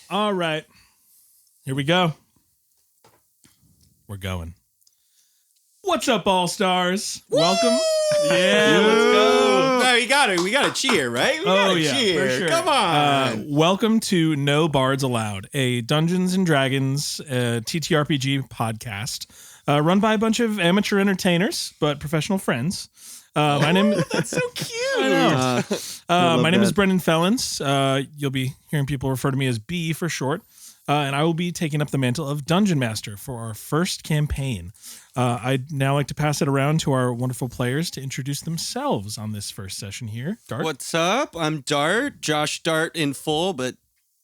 All right. Here we go. We're going. What's up, All-Stars? Welcome. Yeah, let's go. No, we got to cheer, right? We gotta cheer. For sure. Come on. Welcome to No Bards Allowed, a Dungeons and Dragons TTRPG podcast run by a bunch of amateur entertainers, but professional friends. My name That's so cute. I know. My name is Brendan Fellens. You'll be hearing people refer to me as B for short. And I will be taking up the mantle of Dungeon Master for our first campaign. I'd now like to pass it around to our wonderful players to introduce themselves on this first session here. Dart? What's up? I'm Dart. Josh Dart in full, but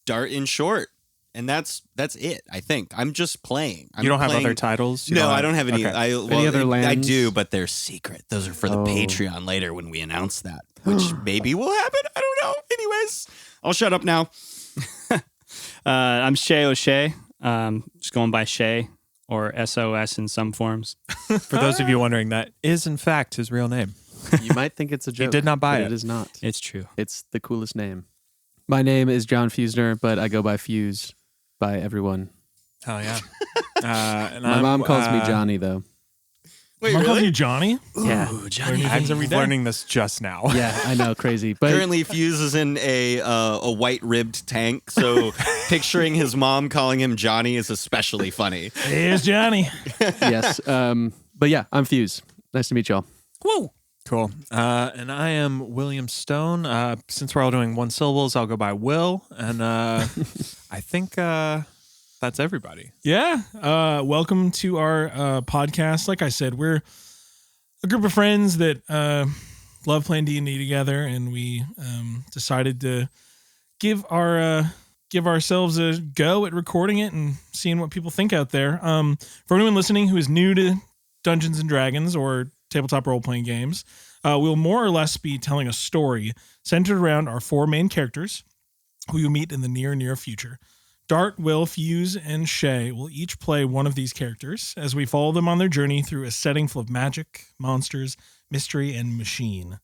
Dart in short. And that's it, I think. I'm just playing. You don't have other titles? No, I don't have any. Okay. Any other lands? I do, but they're secret. Those are for the Patreon later when we announce that, which maybe will happen. I don't know. Anyways, I'll shut up now. I'm Shay O'Shea, just going by Shay or SOS in some forms. For those of you wondering, that is in fact his real name. You might think it's a joke. He did not buy but it. It is not. It's true. It's the coolest name. My name is John Fusner, but I go by Fuse by everyone. Hell yeah. And My mom calls me Johnny, though. Wait, Am I calling really? you Johnny? Yeah. Ooh, Johnny. Things every day. learning this just now. Yeah, I know, crazy. But Currently, Fuse is in a white ribbed tank, so picturing his mom calling him Johnny is especially funny. Here's Johnny. yes. But yeah, I'm Fuse. Nice to meet y'all. Whoa. Cool. And I am William Stone. Since we're all doing one syllables, I'll go by Will. And I think that's everybody. Yeah. Welcome to our podcast. Like I said, we're a group of friends that love playing D&D together, and we decided to give ourselves a go at recording it and seeing what people think out there. For anyone listening who is new to Dungeons and Dragons or tabletop role-playing games, we'll more or less be telling a story centered around our four main characters who you'll meet in the near future. Dart, Will, Fuse, and Shay will each play one of these characters as we follow them on their journey through a setting full of magic, monsters, mystery, and machine.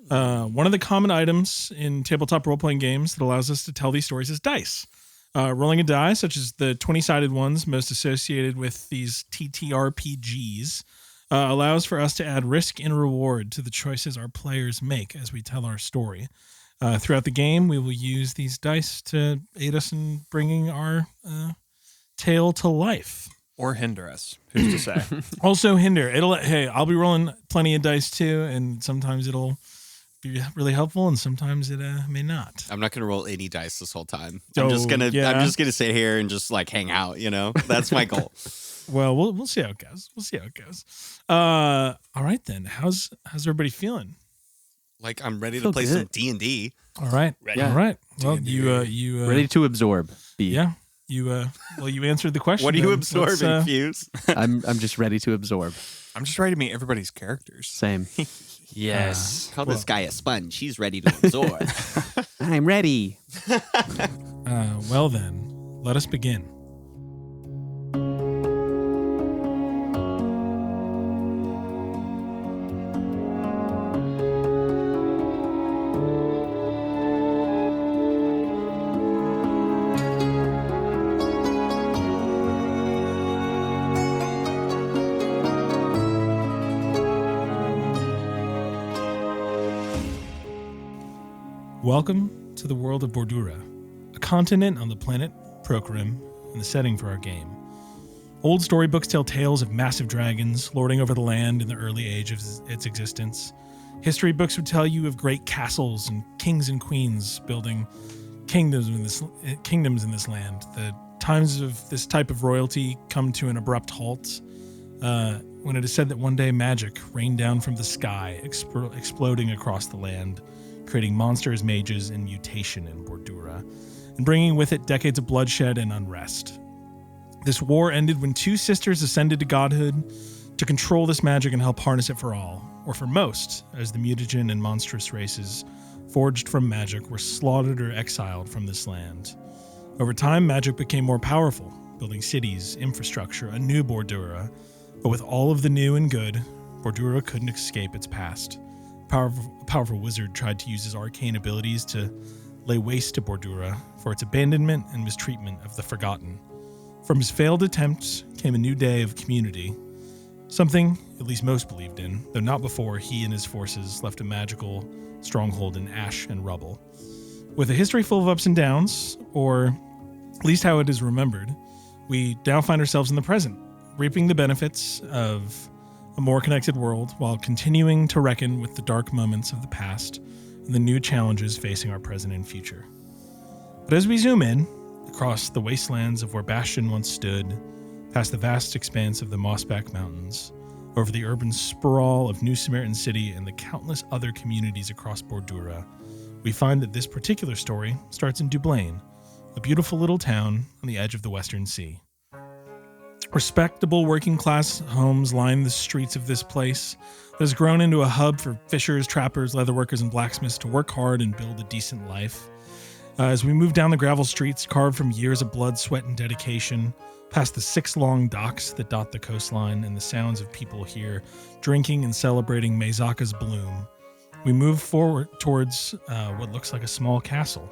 One of the common items in tabletop role-playing games that allows us to tell these stories is dice. Rolling a die, such as the 20-sided ones most associated with these TTRPGs, allows for us to add risk and reward to the choices our players make as we tell our story. Throughout the game, we will use these dice to aid us in bringing our tale to life. Or hinder us, who's to say? Also hinder. I'll be rolling plenty of dice too, and sometimes it'll be really helpful, and sometimes it may not. I'm not gonna roll any dice this whole time. Oh, I'm just gonna yeah. sit here and just like hang out. You know, that's my goal. Well, we'll see how it goes. All right then. How's everybody feeling? Like I'm ready to Feel play good. some D&D. All right. Ready. All right. Well, D&D. you Ready to absorb. B. Yeah. You answered the question. What are you then. absorbing, Let's, Fuse? I'm just ready to absorb. I'm just ready to meet everybody's characters. Same. Yes. Call this guy a sponge. He's ready to absorb. I'm ready. well then, let us begin. Welcome to the world of Bordura, a continent on the planet Procrim, and the setting for our game. Old storybooks tell tales of massive dragons lording over the land in the early age of its existence. History books would tell you of great castles and kings and queens building kingdoms in this land. The times of this type of royalty come to an abrupt halt when it is said that one day magic rained down from the sky, exploding across the land, creating monsters, mages, and mutation in Bordura, and bringing with it decades of bloodshed and unrest. This war ended when two sisters ascended to godhood to control this magic and help harness it for all, or for most, as the mutagen and monstrous races forged from magic were slaughtered or exiled from this land. Over time, magic became more powerful, building cities, infrastructure, a new Bordura, but with all of the new and good, Bordura couldn't escape its past. A powerful wizard tried to use his arcane abilities to lay waste to Bordura for its abandonment and mistreatment of the forgotten. From his failed attempts came a new day of community, something at least most believed in, though not before he and his forces left a magical stronghold in ash and rubble. With a history full of ups and downs, or at least how it is remembered, we now find ourselves in the present, reaping the benefits of a more connected world while continuing to reckon with the dark moments of the past and the new challenges facing our present and future. But as we zoom in, across the wastelands of where Bastion once stood, past the vast expanse of the Mossback Mountains, over the urban sprawl of New Samaritan City and the countless other communities across Bordura, we find that this particular story starts in Dublin, a beautiful little town on the edge of the Western Sea. Respectable working-class homes line the streets of this place that has grown into a hub for fishers, trappers, leatherworkers, and blacksmiths to work hard and build a decent life. As we move down the gravel streets carved from years of blood, sweat, and dedication, past the 6 long docks that dot the coastline and the sounds of people here drinking and celebrating Meizaka's bloom, we move forward towards what looks like a small castle.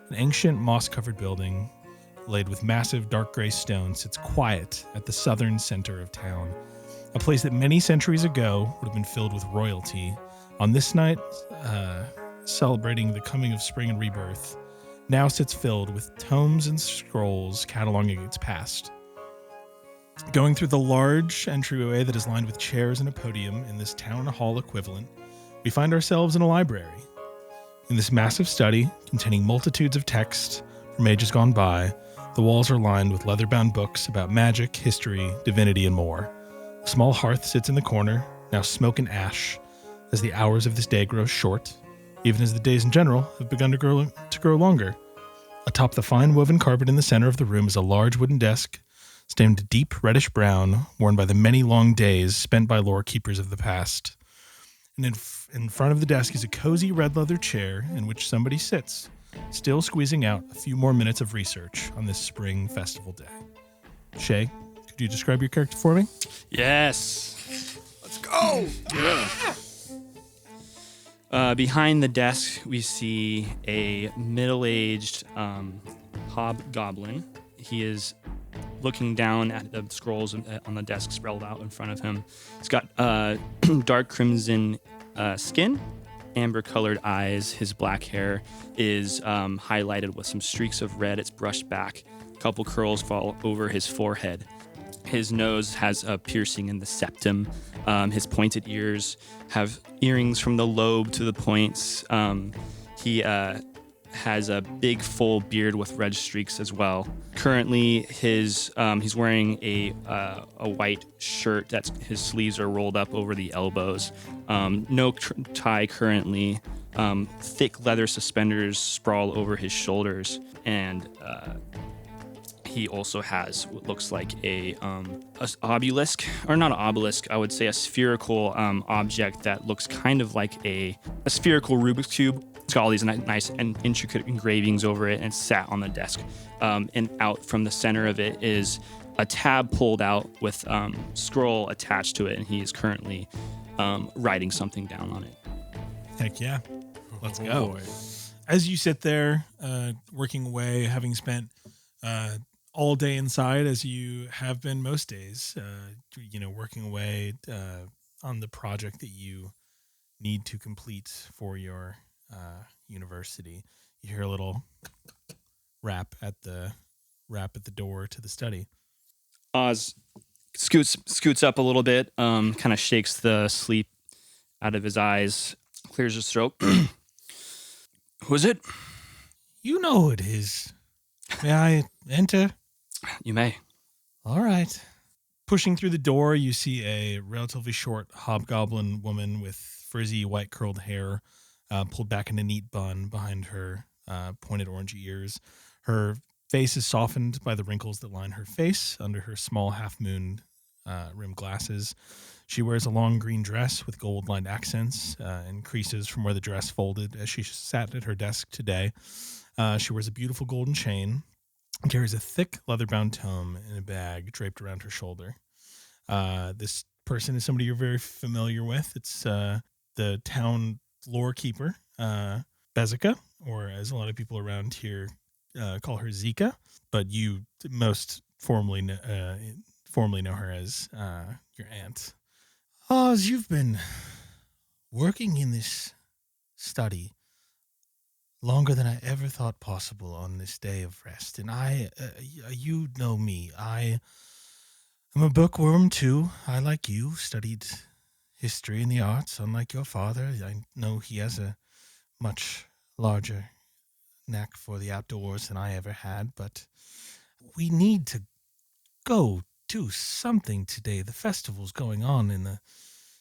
An ancient moss-covered building laid with massive dark gray stone sits quiet at the southern center of town, a place that many centuries ago would have been filled with royalty. On this night, celebrating the coming of spring and rebirth, now sits filled with tomes and scrolls cataloging its past. Going through the large entryway that is lined with chairs and a podium in this town hall equivalent, we find ourselves in a library. In this massive study, containing multitudes of texts from ages gone by, the walls are lined with leather-bound books about magic, history, divinity, and more. A small hearth sits in the corner, now smoke and ash, as the hours of this day grow short, even as the days in general have begun to grow longer. Atop the fine woven carpet in the center of the room is a large wooden desk, stained deep reddish-brown, worn by the many long days spent by lore keepers of the past. And in front of the desk is a cozy red leather chair in which somebody sits, still squeezing out a few more minutes of research on this spring festival day. Shay, could you describe your character for me? Yes. Let's go. Behind the desk, we see a middle-aged hobgoblin. He is looking down at the scrolls on the desk sprawled out in front of him. He's got dark crimson skin, amber-colored eyes. His black hair is highlighted with some streaks of red. It's brushed back. A couple curls fall over his forehead. His nose has a piercing in the septum. His pointed ears have earrings from the lobe to the points. He has a big full beard with red streaks as well. Currently, he's wearing a white shirt that's his sleeves are rolled up over the elbows. No tie currently. Thick leather suspenders sprawl over his shoulders, and he also has what looks like a obelisk, or not an obelisk, I would say a spherical object that looks kind of like a spherical Rubik's Cube. It's got all these nice and intricate engravings over it, and it's sat on the desk. And out from the center of it is a tab pulled out with scroll attached to it, and he is currently writing something down on it. Heck yeah. Let's go. As you sit there, working away, having spent all day inside, as you have been most days, working away on the project that you need to complete for your university, you hear a little rap at the door to the study. Oz scoots up a little bit, kind of shakes the sleep out of his eyes, clears his throat. Who is it? You know who it is. May I enter? You may. All right. Pushing through the door, you see a relatively short hobgoblin woman with frizzy white curled hair, pulled back in a neat bun behind her pointed orange ears. Her face is softened by the wrinkles that line her face under her small half-moon rimmed glasses. She wears a long green dress with gold-lined accents and creases from where the dress folded as she sat at her desk today. She wears a beautiful golden chain and carries a thick leather-bound tome in a bag draped around her shoulder. This person is somebody you're very familiar with. It's the town lore keeper, Bezica. or as a lot of people around here call her Zika, but you most formally know her as your aunt. Oz, you've been working in this study longer than I ever thought possible on this day of rest. And you know me, I am a bookworm too. I, like you, studied history and the arts, unlike your father. I know he has a much larger knack for the outdoors than I ever had, but we need to go do something today. The festival's going on in the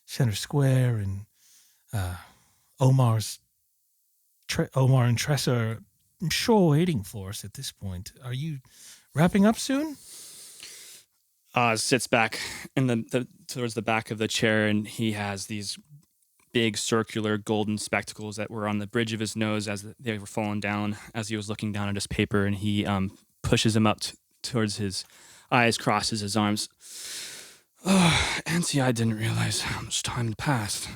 center square, and Omar and Tressa are, I'm sure, waiting for us at this point. Are you wrapping up soon? Oz sits back in the towards the back of the chair, and he has these big circular golden spectacles that were on the bridge of his nose as they were falling down as he was looking down at his paper, and he pushes them up towards his eyes, crosses his arms. Oh, Auntie, I didn't realize how much time had passed.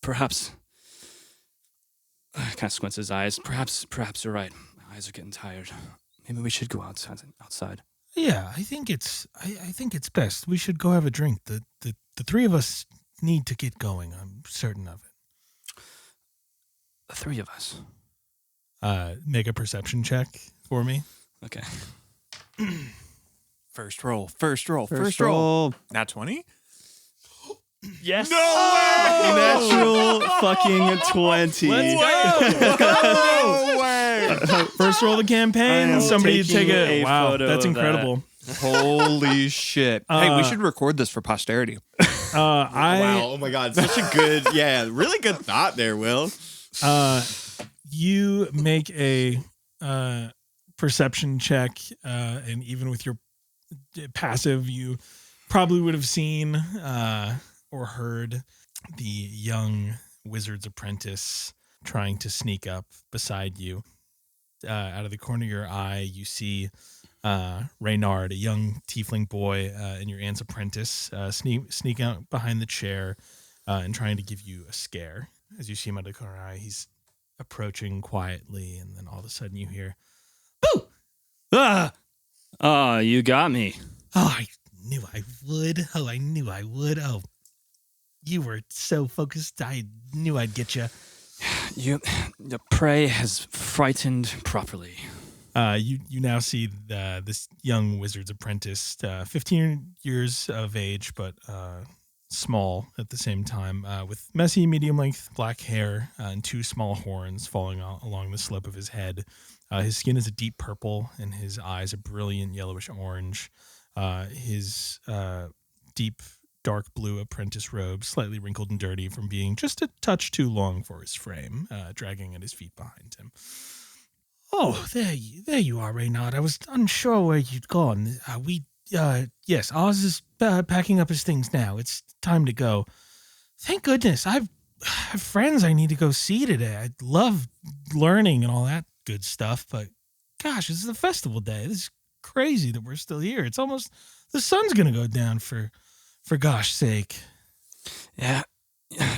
Perhaps... kind of squints his eyes. Perhaps you're right. My eyes are getting tired. Maybe we should go outside. Yeah, I think it's best. We should go have a drink. The three of us need to get going. I'm certain of it. The three of us. Make a perception check for me. Okay. First roll. Nat 20? Yes. No Natural fucking 20. Let's go. No way! First roll of the I campaign. am Somebody take taking a a wow. photo That's of incredible. Holy shit. Hey, we should record this for posterity. Wow, oh my god, such a good, really good thought there, Will. You make a perception check, and even with your passive, you probably would have seen or heard the young wizard's apprentice trying to sneak up beside you. Out of the corner of your eye, you see Reynard, a young tiefling boy, and your aunt's apprentice, sneak out behind the chair and trying to give you a scare. As you see him out of the corner of your eye, he's approaching quietly, and then all of a sudden you hear, "Boo!" Ah! Oh, you got me. Oh, I knew I would. Oh, I knew I would. Oh, you were so focused. I knew I'd get you. The prey has frightened properly. You now see this young wizard's apprentice, 15 years of age, but small at the same time, with messy, medium-length black hair and two small horns falling along the slope of his head. His skin is a deep purple, and his eyes a brilliant yellowish orange. His deep, dark blue apprentice robe, slightly wrinkled and dirty from being just a touch too long for his frame, dragging at his feet behind him. Oh, there you are, Reynard. I was unsure where you'd gone. Yes, Oz is packing up his things now. It's time to go. Thank goodness. I have friends I need to go see today. I love learning and all that good stuff, but gosh, this is a festival day. This is crazy that we're still here. It's almost, the sun's going to go down for gosh sake. Yeah,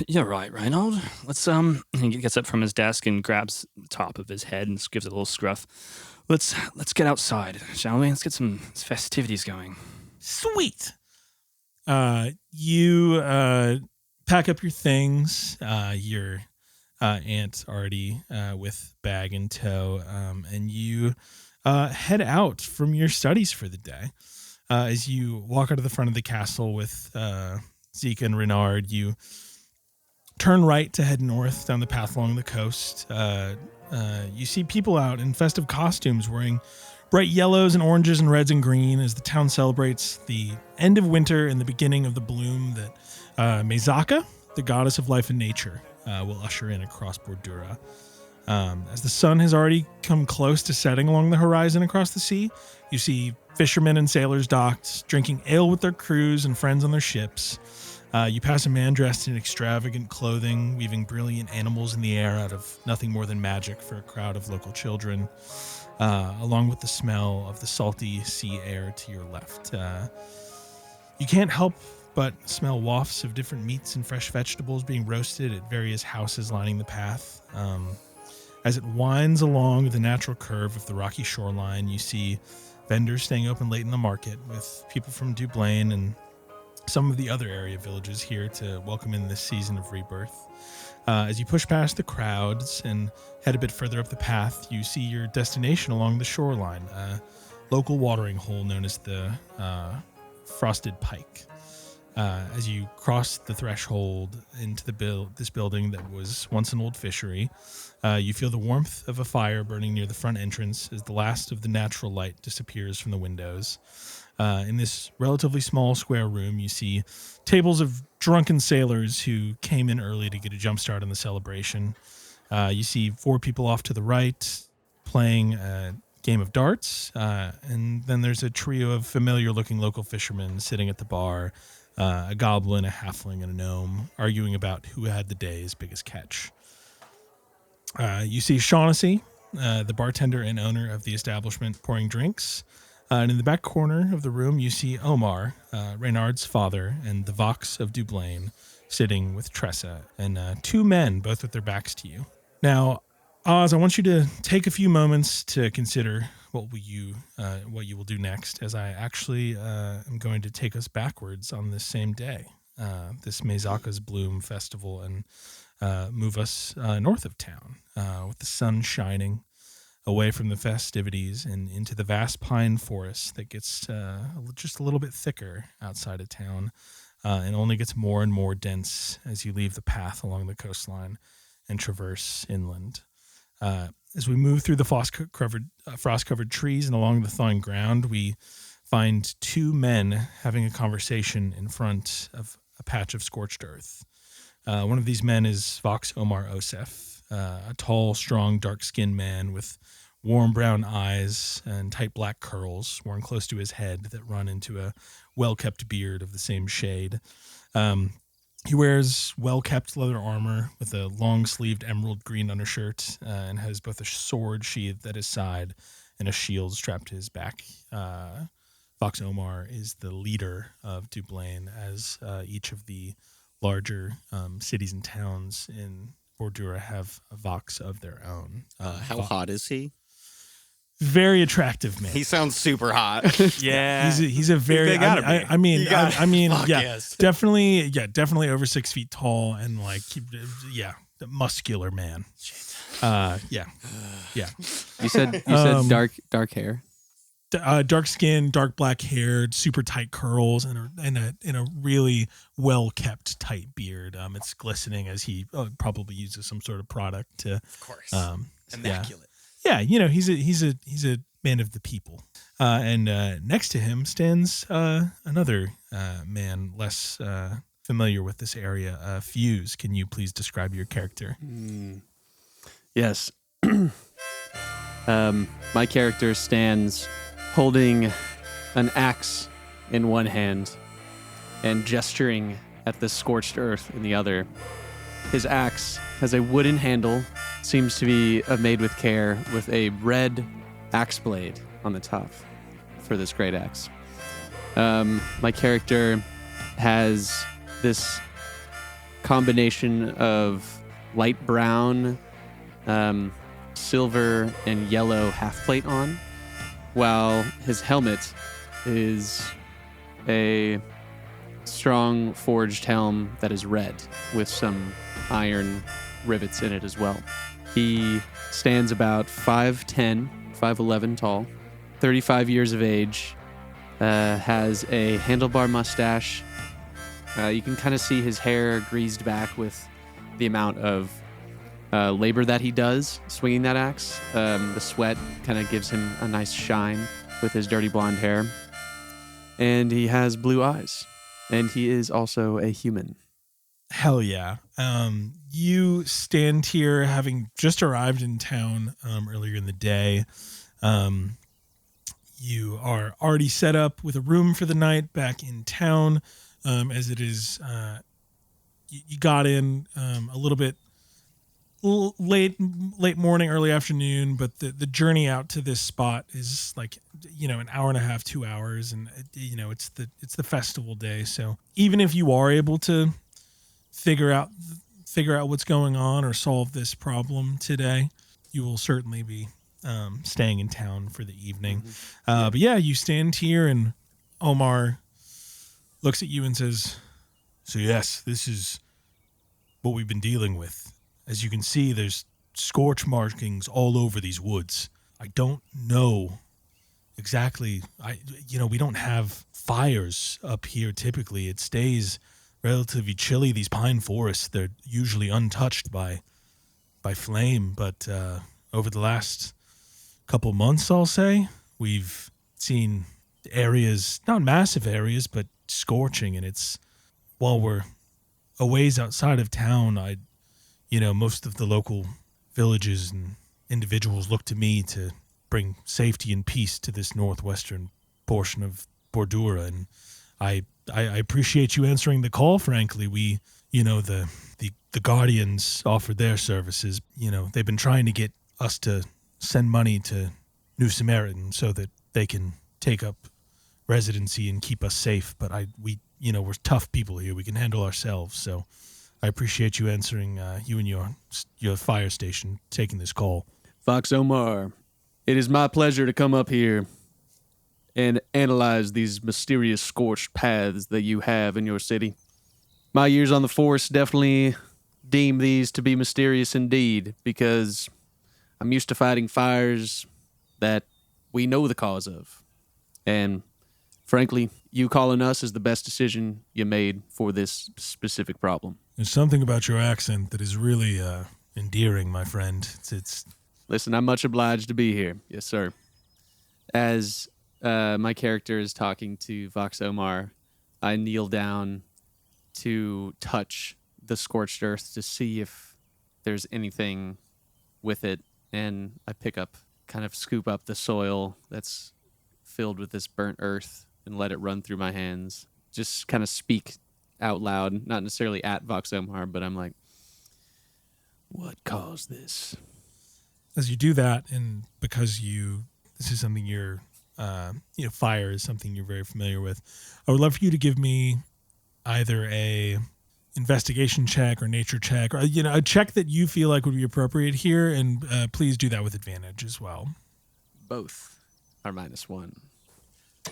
you're right, Reynold. Let's he gets up from his desk and grabs the top of his head and gives it a little scruff. Let's get outside, shall we? Let's get some festivities going. Sweet. You pack up your things. Your aunt already with bag in tow, and you head out from your studies for the day. As you walk out of the front of the castle with Zeke and Renard, you turn right to head north down the path along the coast. You see people out in festive costumes wearing bright yellows and oranges and reds and green as the town celebrates the end of winter and the beginning of the bloom that Mezaka, the goddess of life and nature, will usher in across Bordura. As the sun has already come close to setting along the horizon across the sea, you see fishermen and sailors docked, drinking ale with their crews and friends on their ships. You pass a man dressed in extravagant clothing, weaving brilliant animals in the air out of nothing more than magic for a crowd of local children, along with the smell of the salty sea air to your left. You can't help but smell wafts of different meats and fresh vegetables being roasted at various houses lining the path. As it winds along the natural curve of the rocky shoreline, you see vendors staying open late in the market with people from Dublin and some of the other area villages here to welcome in this season of rebirth. As you push past the crowds and head a bit further up the path, you see your destination along the shoreline, a local watering hole known as the Frosted Pike. As you cross the threshold into this building that was once an old fishery, you feel the warmth of a fire burning near the front entrance as the last of the natural light disappears from the windows. In this relatively small square room, you see tables of drunken sailors who came in early to get a jump start on the celebration. You see 4 people off to the right playing a game of darts, and then there's a trio of familiar-looking local fishermen sitting at the bar, a goblin, a halfling, and a gnome, arguing about who had the day's biggest catch. You see Shaughnessy, the bartender and owner of the establishment, pouring drinks. And in the back corner of the room, you see Omar, Reynard's father, and the Vox of Dublin sitting with Tressa, and 2 men, both with their backs to you. Now, Oz, I want you to take a few moments to consider what you will do next, as I actually am going to take us backwards on this same day, this Mezaka's Bloom Festival, and move us north of town with the sun shining, away from the festivities and into the vast pine forest that gets just a little bit thicker outside of town and only gets more and more dense as you leave the path along the coastline and traverse inland. As we move through the frost-covered trees and along the thawing ground, we find 2 men having a conversation in front of a patch of scorched earth. One of these men is Vox Omar Osef, a tall, strong, dark-skinned man with warm brown eyes and tight black curls worn close to his head that run into a well-kept beard of the same shade. He wears well-kept leather armor with a long-sleeved emerald green undershirt and has both a sword sheathed at his side and a shield strapped to his back. Vox Omar is the leader of Dublin, as each of the larger cities and towns in Bordura have a Vox of their own. How hot is he? Very attractive man. He sounds super hot. Yeah. He's a very. They gotta be. I mean, Fuck yeah, yes. definitely over 6 feet tall and the muscular man. Yeah. You said dark hair. Dark skin, dark black hair, super tight curls, and a really well kept tight beard. It's glistening as he probably uses some sort of product to. Of course. Immaculate. Yeah, he's a man of the people. And next to him stands another man less familiar with this area. Fuse, can you please describe your character? Yes. My character stands holding an axe in one hand and gesturing at the scorched earth in the other. His axe has a wooden handle, seems to be made with care, with a red axe blade on the top for this great axe. My character has this combination of light brown, silver, and yellow half plate on, while his helmet is a strong forged helm that is red with some iron rivets in it as well. He stands about 5'10", 5'11" tall, 35 years of age, has a handlebar mustache. You can kind of see his hair greased back with the amount of labor that he does swinging that axe. The sweat kind of gives him a nice shine with his dirty blonde hair. And he has blue eyes. And he is also a human. Hell yeah. You stand here having just arrived in town earlier in the day. You are already set up with a room for the night back in town, as it is. You got in a little bit late morning, early afternoon, but the journey out to this spot is like, an hour and a half, 2 hours, and it's the festival day. So even if you are able to figure out what's going on or solve this problem today, you will certainly be staying in town for the evening. But yeah, you stand here, and Omar looks at you and says, "So yes, this is what we've been dealing with. As you can see, there's scorch markings all over these woods. I don't know exactly. We don't have fires up here typically. It stays relatively chilly. These pine forests, they're usually untouched by flame. But over the last couple months, I'll say, we've seen areas, not massive areas, but scorching. And it's, while we're a ways outside of town, most of the local villages and individuals look to me to bring safety and peace to this northwestern portion of Bordura. And I appreciate you answering the call, frankly. We, the Guardians offered their services. They've been trying to get us to send money to New Samaritan so that they can take up residency and keep us safe. But we're tough people here. We can handle ourselves. So I appreciate you answering, you and your fire station, taking this call. Fox Omar, it is my pleasure to come up here and analyze these mysterious scorched paths that you have in your city. My years on the force definitely deem these to be mysterious indeed, because I'm used to fighting fires that we know the cause of. And frankly, you calling us is the best decision you made for this specific problem. There's something about your accent that is really endearing, my friend. It's Listen, I'm much obliged to be here. Yes, sir. As my character is talking to Vox Omar, I kneel down to touch the scorched earth to see if there's anything with it. And I kind of scoop up the soil that's filled with this burnt earth and let it run through my hands. Just kind of speak out loud, not necessarily at Vox Omar, but I'm like, what caused this? As you do that, and because this is something fire is something you're very familiar with, I would love for you to give me either a investigation check or nature check, or a check that you feel like would be appropriate here, and please do that with advantage as well. Both are -1.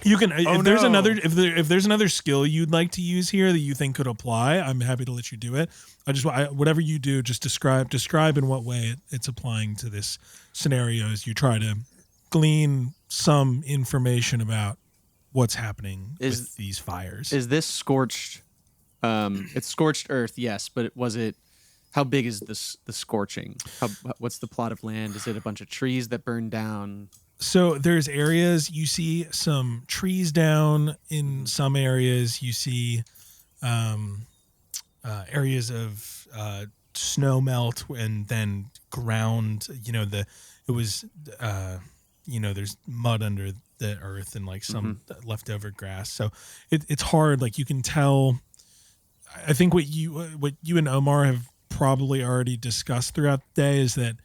You can if there's another skill you'd like to use here that you think could apply, I'm happy to let you do it. Whatever you do, just describe in what way it's applying to this scenario as you try to glean some information about what's happening with these fires. Is this scorched? It's scorched earth, yes, but how big is the scorching? What's the plot of land? Is it a bunch of trees that burn down? So there's areas, you see some trees down. In some areas you see areas of snow melt and then ground. There's mud under the earth and like some leftover grass. So it's hard. Like you can tell. I think what you and Omar have probably already discussed throughout the day is that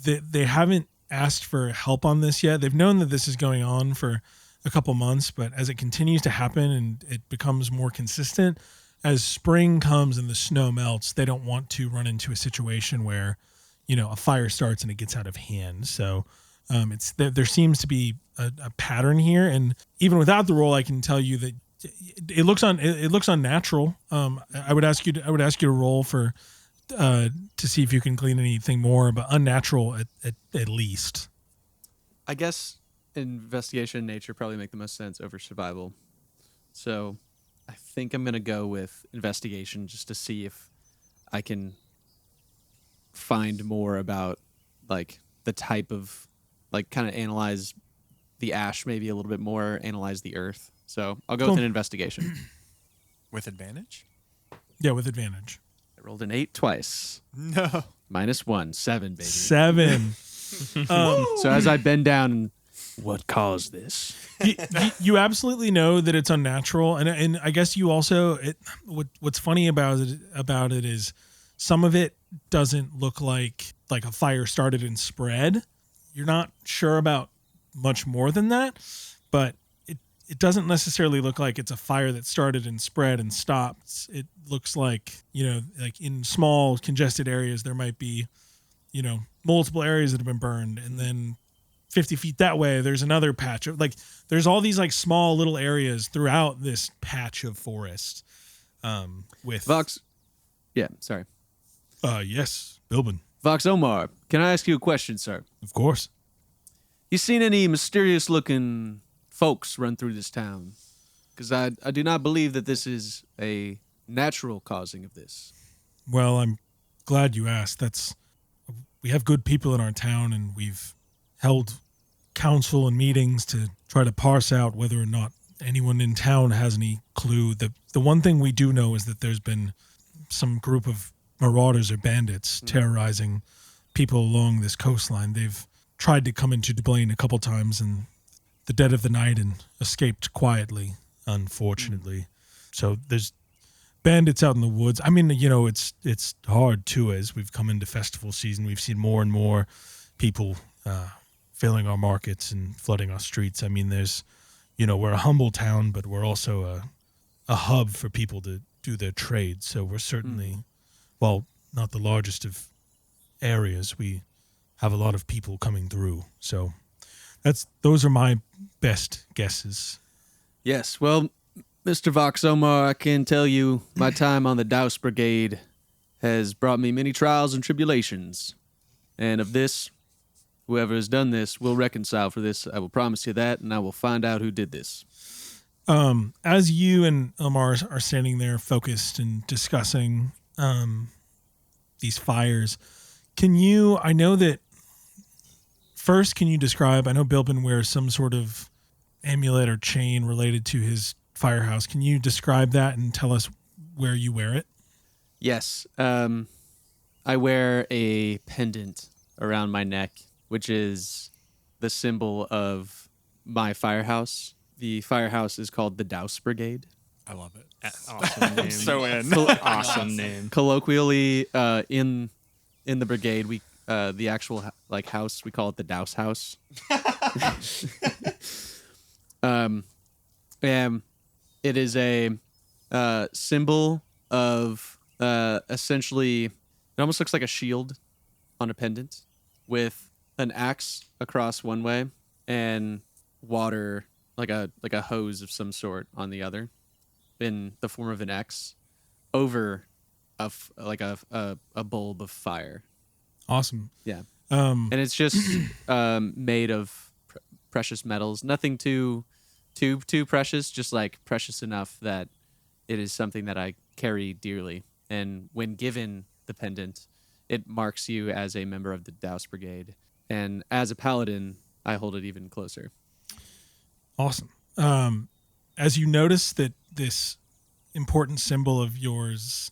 they haven't asked for help on this yet. They've known that this is going on for a couple months, but as it continues to happen and it becomes more consistent, as spring comes and the snow melts, they don't want to run into a situation where, a fire starts and it gets out of hand. So there seems to be a pattern here, and even without the roll, I can tell you that it looks unnatural. I would ask you to roll for to see if you can glean anything more, but unnatural at least. I guess investigation and nature probably make the most sense over survival. So I think I'm going to go with investigation just to see if I can find more about like the type of, like, kind of analyze the ash maybe a little bit more, analyze the earth. So I'll go with an investigation. With advantage? Yeah, with advantage. I rolled an 8 twice. No. -1, 7, baby. 7. So as I bend down, and what caused this? you absolutely know that it's unnatural, and I guess you also what's funny about it is Some of it doesn't look like a fire started and spread. You're not sure about much more than that, but it doesn't necessarily look like it's a fire that started and spread and stopped. It looks like, like in small congested areas, there might be, multiple areas that have been burned. And then 50 feet that way, there's another patch of there's all these like small little areas throughout this patch of forest. With Vox. Yeah, sorry. Yes, Bilbin. Vox Omar, can I ask you a question, sir? Of course. You seen any mysterious looking folks run through this town? Because I do not believe that this is a natural causing of this. Well, I'm glad you asked. We have good people in our town, and we've held council and meetings to try to parse out whether or not anyone in town has any clue. The one thing we do know is that there's been some group of marauders or bandits terrorizing people along this coastline. They've tried to come into Dublin a couple times in the dead of the night and escaped quietly, unfortunately. So there's bandits out in the woods. I mean, it's hard too. As we've come into festival season, we've seen more and more people filling our markets and flooding our streets. I mean, there's, we're a humble town, but we're also a hub for people to do their trade. So we're certainly, well, not the largest of areas. We have a lot of people coming through. So those are my best guesses. Yes, well, Mr. Vox Omar, I can tell you my time on the Douse Brigade has brought me many trials and tribulations. And of this, whoever has done this will reconcile for this. I will promise you that, and I will find out who did this. As you and Omar are standing there focused and discussing these fires, can you describe, I know Bilbin wears some sort of amulet or chain related to his firehouse. Can you describe that and tell us where you wear it? Yes. I wear a pendant around my neck, which is the symbol of my firehouse. The firehouse is called the Douse Brigade. I love it. Awesome name. So in. Awesome name. Colloquially, in the brigade, we the actual house, we call it the Douse House. It is a symbol of essentially, it almost looks like a shield on a pendant with an axe across one way and water like a hose of some sort on the other, in the form of an X over a bulb of fire. Awesome. Yeah. And And it's just made of precious metals. Nothing too precious, just like precious enough that it is something that I carry dearly. And when given the pendant, it marks you as a member of the Douse Brigade. And as a paladin, I hold it even closer. Awesome. As you notice that this important symbol of yours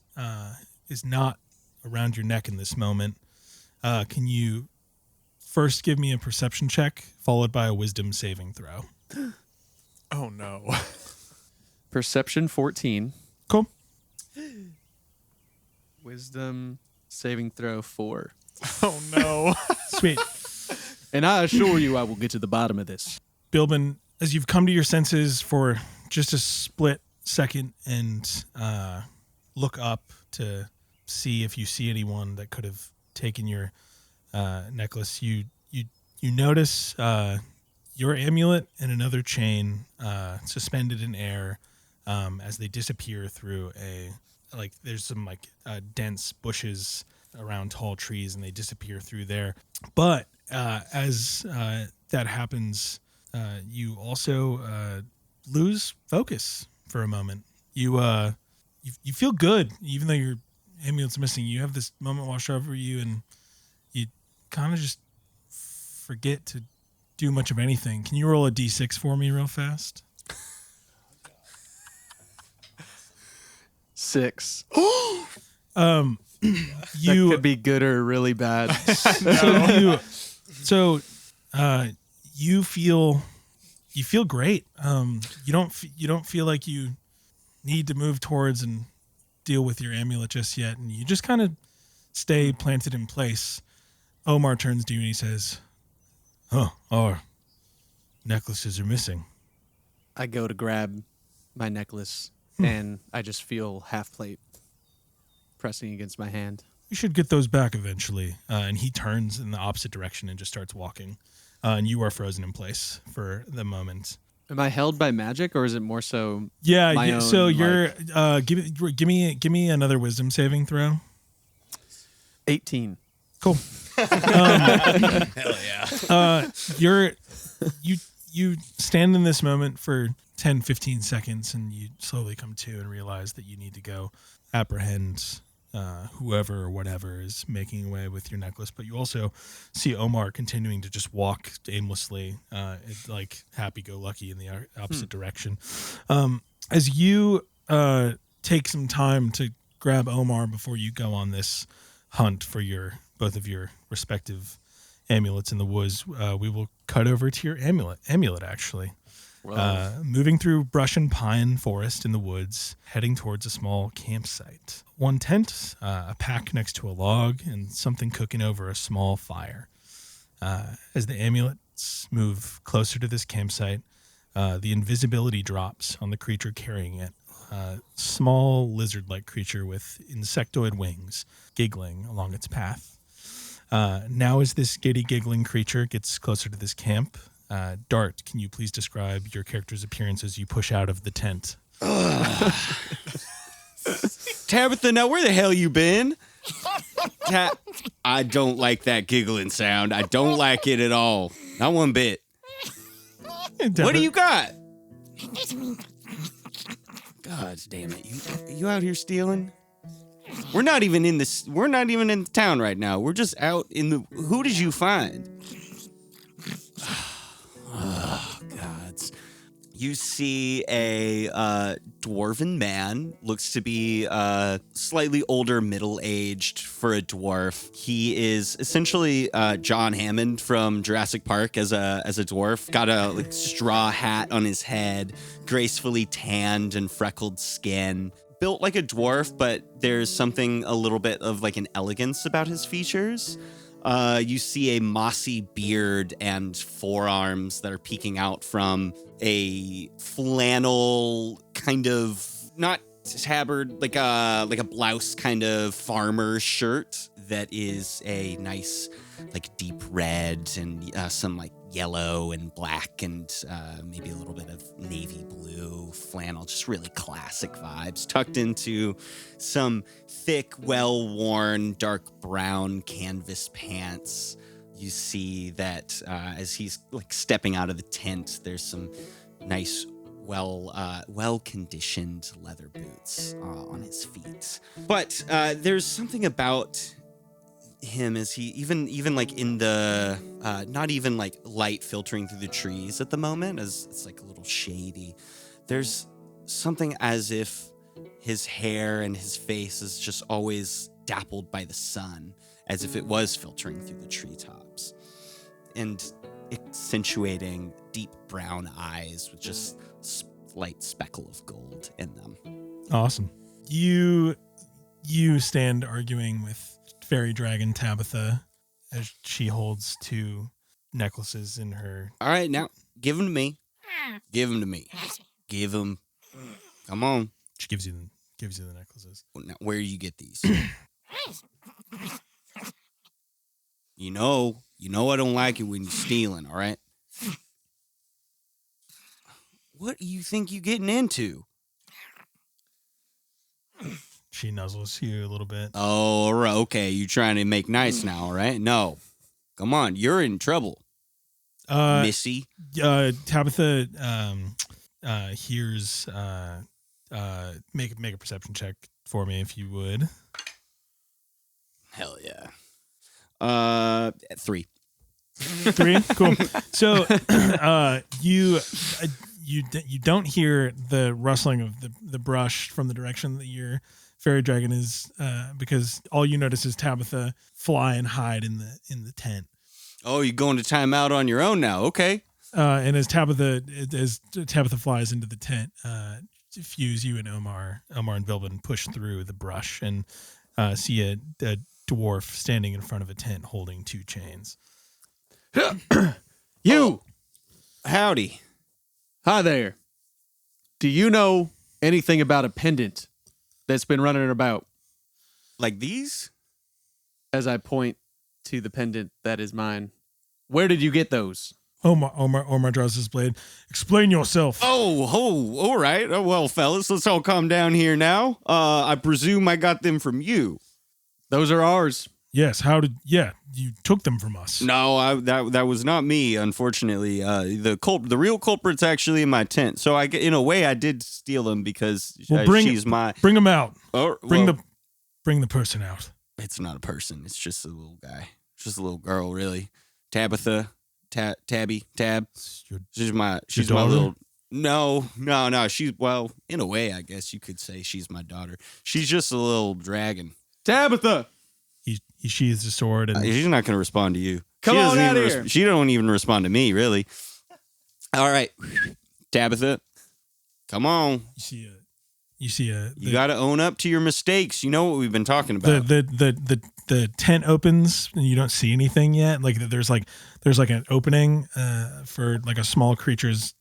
is not around your neck in this moment, can you first give me a perception check, followed by a wisdom saving throw? Oh, no. Perception 14. Cool. Wisdom saving throw 4. Oh, no. Sweet. And I assure you I will get to the bottom of this. Bilbin, as you've come to your senses for just a split second and look up to see if you see anyone that could have taken your necklace, you notice your amulet and another chain suspended in air as they disappear through there's some dense bushes around tall trees, and they disappear through there. But as that happens, you also lose focus for a moment. You feel good, even though your amulet's missing. You have this moment wash over you, and you kind of just forget to do much of anything. Can you roll a d6 for me real fast? 6. You That could be good or really bad. You feel great. You don't feel like you need to move towards and deal with your amulet just yet, and you just kind of stay planted in place, Omar turns to you and he says, our necklaces are missing. I go to grab my necklace, and I just feel half plate pressing against my hand. We should get those back eventually. And he turns in the opposite direction and just starts walking. And you are frozen in place for the moment. Am I held by magic, or is it more so? Yeah. my own, So you're like- give me another wisdom saving throw. 18. Cool. Hell yeah. You stand in this moment for 10, 15 seconds, and you slowly come to and realize that you need to go apprehend whoever or whatever is making away with your necklace. But you also see Omar continuing to just walk aimlessly, like happy-go-lucky in the opposite direction. As you take some time to grab Omar before you go on this hunt for both of your respective amulets in the woods, we will cut over to your amulet actually. Moving through brush and pine forest in the woods, heading towards a small campsite. One tent, a pack next to a log, and something cooking over a small fire. As the amulets move closer to this campsite, the invisibility drops on the creature carrying it. Small lizard-like creature with insectoid wings, giggling along its path. Now as this giddy giggling creature gets closer to this camp, Dart, can you please describe your character's appearance as you push out of the tent? Tabitha, now where the hell you been? I don't like that giggling sound. I don't like it at all. Not one bit. What do you got? God damn it. You out here stealing? We're not even in town right now. We're just out in the... Who did you find? Oh, gods. You see a dwarven man, looks to be slightly older, middle-aged for a dwarf. He is essentially John Hammond from Jurassic Park as a dwarf. Got a straw hat on his head, gracefully tanned and freckled skin. Built like a dwarf, but there's something a little bit of like an elegance about his features. You see a mossy beard and forearms that are peeking out from a flannel kind of, not tabard, like a blouse kind of farmer shirt that is a nice like deep red and some like yellow and black and maybe a little bit of navy blue flannel, just really classic vibes, tucked into some thick, well-worn dark brown canvas pants. You see that as he's like stepping out of the tent, there's some nice well-conditioned leather boots on his feet. But there's something about him as he even like in the not even like light filtering through the trees at the moment, as it's like a little shady. There's something as if his hair and his face is just always dappled by the sun, as if it was filtering through the treetops, and accentuating deep brown eyes with just slight speckle of gold in them. Awesome. You stand arguing with fairy dragon Tabitha as she holds two necklaces in her. All right, now give them to me. Give them to me. Give them. Come on. She gives you the necklaces. Now, where do you get these? You know I don't like it when you're stealing, all right? What do you think you're getting into? She nuzzles you a little bit. Oh, all right, okay. You trying to make nice now, all right? No. Come on, you're in trouble, Missy. Tabitha hears. Make a perception check for me if you would. Hell yeah. 3. 3, cool. So you don't hear the rustling of the brush from the direction that your fairy dragon is, because all you notice is Tabitha fly and hide in the tent. Oh, you're going to time out on your own now. Okay. And as Tabitha flies into the tent, Fuse, you and Omar and Bilbin push through the brush and see a dwarf standing in front of a tent holding 2 chains. You! Howdy. Hi there. Do you know anything about a pendant that's been running about? Like these? As I point to the pendant that is mine. Where did you get those? Omar draws his blade. Explain yourself. All right. Oh, well, fellas, let's all calm down here now. I presume I got them from you. Those are ours. Yes. You took them from us. No, that was not me, unfortunately. The real culprit's actually in my tent. So in a way, I did steal them because she's my. Bring them out. Bring Bring the person out. It's not a person. It's just a little guy. It's just a little girl, really. Tabitha, Tabby. She's my little. No. She's, well, in a way, I guess you could say she's my daughter. She's just a little dragon. Tabitha! He sheathes the sword and She's not going to respond to you. Come on out here. She don't even respond to me, really. All right, Tabitha, come on. You got to own up to your mistakes. You know what we've been talking about. The tent opens and you don't see anything yet. Like there's an opening for like a small creature's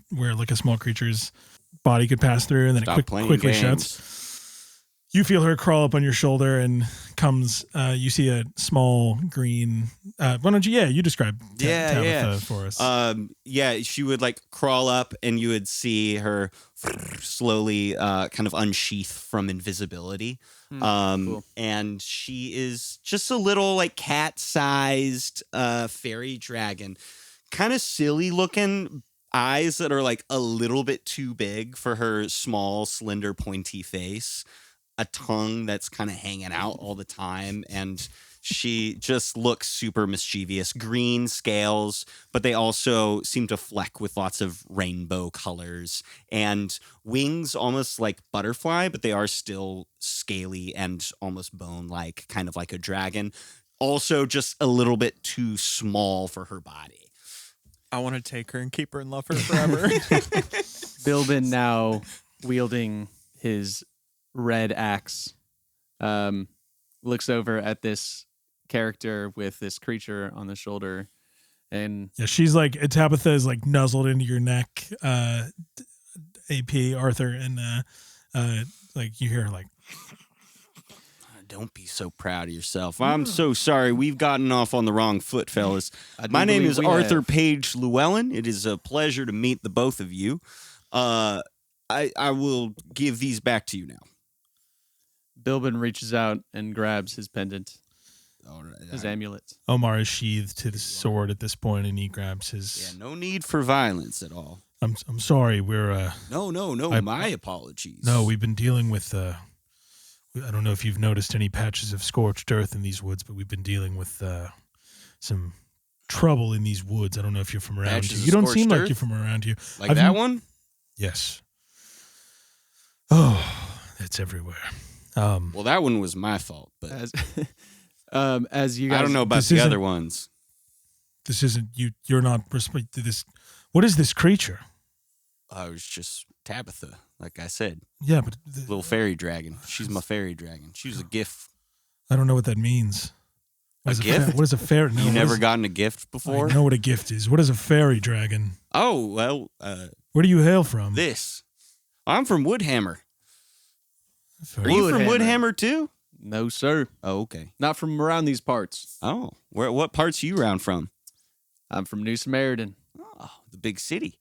body could pass through, and then Stop it quickly games. shuts. You feel her crawl up on your shoulder and comes. You see a small green. Why don't you describe Tabitha for us? She would like crawl up, and you would see her slowly kind of unsheath from invisibility. Cool. And she is just a little like cat-sized fairy dragon, kind of silly looking. Eyes that are like a little bit too big for her small, slender, pointy face. A tongue that's kind of hanging out all the time, and she just looks super mischievous. Green scales, but they also seem to fleck with lots of rainbow colors, and wings almost like butterfly, but they are still scaly and almost bone-like, kind of like a dragon. Also just a little bit too small for her body. I want to take her and keep her and love her forever. Bilbin, now wielding his red axe, looks over at this character with this creature on the shoulder, and she's like Tabitha is like nuzzled into your neck, AP Arthur, and like you hear her like, don't be so proud of yourself. I'm so sorry. We've gotten off on the wrong foot, fellas. My name is Arthur Page Llewellyn. It is a pleasure to meet the both of you. I will give these back to you now. Bilbin reaches out and grabs his pendant, his amulet. Omar is sheathed to the sword at this point, and he grabs his. Yeah, no need for violence at all. I'm sorry. We're No. My apologies. No, we've been dealing with. I don't know if you've noticed any patches of scorched earth in these woods, but we've been dealing with some trouble in these woods. I don't know if you're from around Patches here. of You don't scorched seem like earth? you're from around here. Like that one? Yes. Oh, that's everywhere. Well, that one was my fault, but As you guys, I don't know about the other ones. This isn't you. You're not respect to this. What is this creature? I was just Tabitha, like I said. Yeah, but Little fairy dragon. She's my fairy dragon. She was a gift. I don't know what that means. A gift? What is a fairy? No, You never gotten a gift before? I know what a gift is. What is a fairy dragon? Oh, well, Where do you hail from? this. I'm from Woodhammer. Fairy- Are you from Woodhammer. Woodhammer too? no, sir, Oh, okay. not from around these parts. Oh, what parts are you around from? I'm from New Samaritan, Oh, the big city.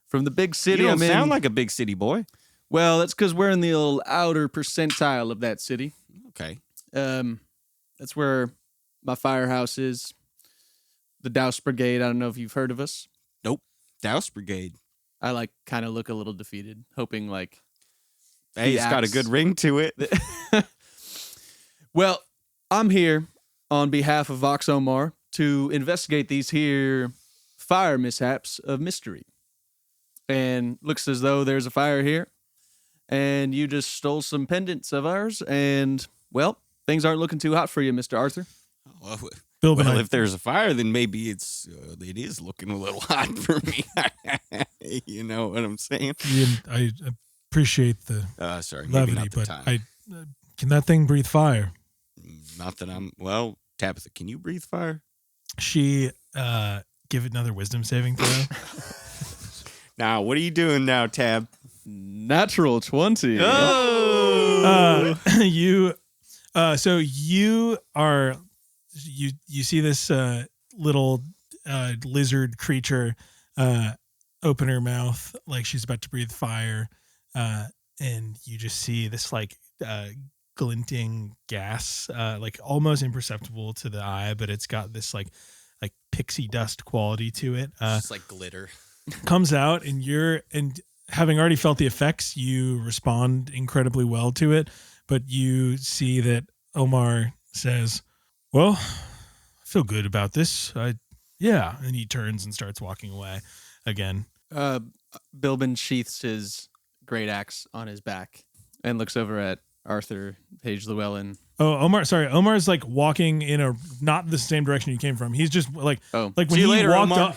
from the big city. You don't I'm in. sound like a big city boy. Well, that's because we're in the little outer percentile of that city. Okay. That's where my firehouse is. The Douse Brigade. I don't know if you've heard of us. Douse Brigade. I like kind of look a little defeated, hoping like. Hey, The it's got a axe. good ring to it. Well, I'm here on behalf of Vox Omar to investigate these here fire mishaps of mystery. And looks as though there's a fire here. And you just stole some pendants of ours. And, well, things aren't looking too hot for you, Mr. Arthur. Bill, Well, if there's a fire, then maybe it is looking a little hot for me. You know what I'm saying? I appreciate the Sorry, maybe levity, not the but time. can that thing breathe fire? Not that I'm. Well, Tabitha, can you breathe fire? She give it another wisdom saving throw. Now, what are you doing now, Tab? Natural 20. You so you are you see this little lizard creature open her mouth like she's about to breathe fire, and you just see this like glinting gas, like almost imperceptible to the eye, but it's got this like pixie dust quality to it. Just like glitter. Comes out, and having already felt the effects, you respond incredibly well to it. But you see that Omar says, "Well, I feel good about this. Yeah." And he turns and starts walking away again. Bilbin sheaths his great axe on his back and looks over at Arthur, Page Llewellyn. Oh, Omar! Sorry, Omar's like walking in not the same direction you came from. He's just like Oh. like when See you he later, walked Omar. up.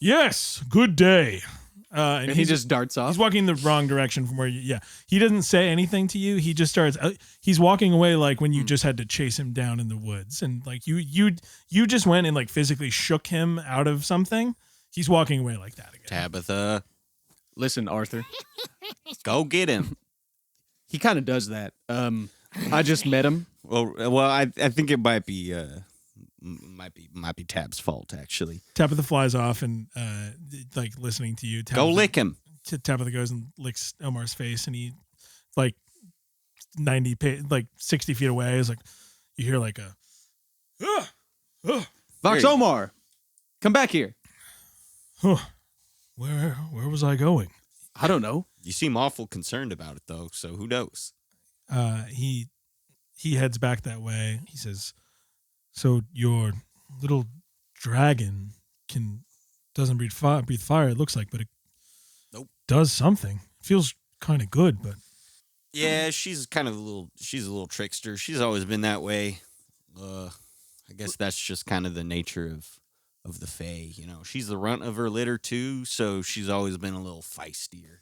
Yes, good day. And He just darts off. He's walking the wrong direction from where you. Yeah, he doesn't say anything to you. He just starts. He's walking away like when you just had to chase him down in the woods, and like you just went and like physically shook him out of something. He's walking away like that again. Tabitha, Listen, Arthur. go get him. He kind of does that. I just met him. Well, I think it might be Tab's fault actually. Tabitha flies off and like listening to you. Go lick him. Tabitha goes and licks Omar's face, and he like 60 feet away is like you hear like a. Vox Hey. Omar, come back here. Where was I going? I don't know. You seem awful concerned about it though, so who knows? He heads back that way. He says, "So your little dragon doesn't breathe fire. It looks like, but it does something. Feels kind of good, but Yeah, she's a little trickster. She's always been that way. I guess that's just kind of the nature of the Fae. You know, she's the runt of her litter too, so she's always been a little feistier.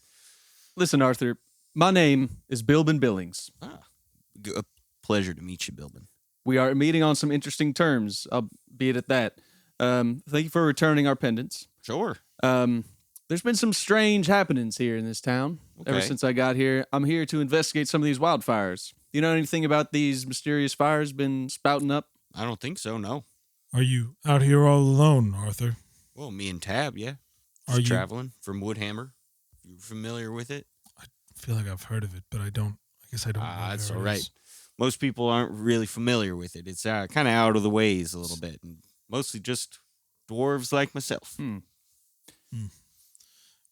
Listen, Arthur. My name is Bilbin Billings. A pleasure to meet you, Bilbin. We are meeting on some interesting terms, albeit at that. Thank you for returning our pendants. Sure. There's been some strange happenings here in this town. Ever Okay. since I got here, I'm here to investigate some of these wildfires. Do you know anything about these mysterious fires been spouting up? I don't think so, no. are you out here all alone, Arthur? Well, me and Tab, yeah. Are Just you- traveling from Woodhammer. You familiar with it? I feel like I've heard of it, but I guess I don't. know That's where all it right. is. Most people aren't really familiar with it. It's kind of out of the ways a little bit, and mostly just dwarves like myself.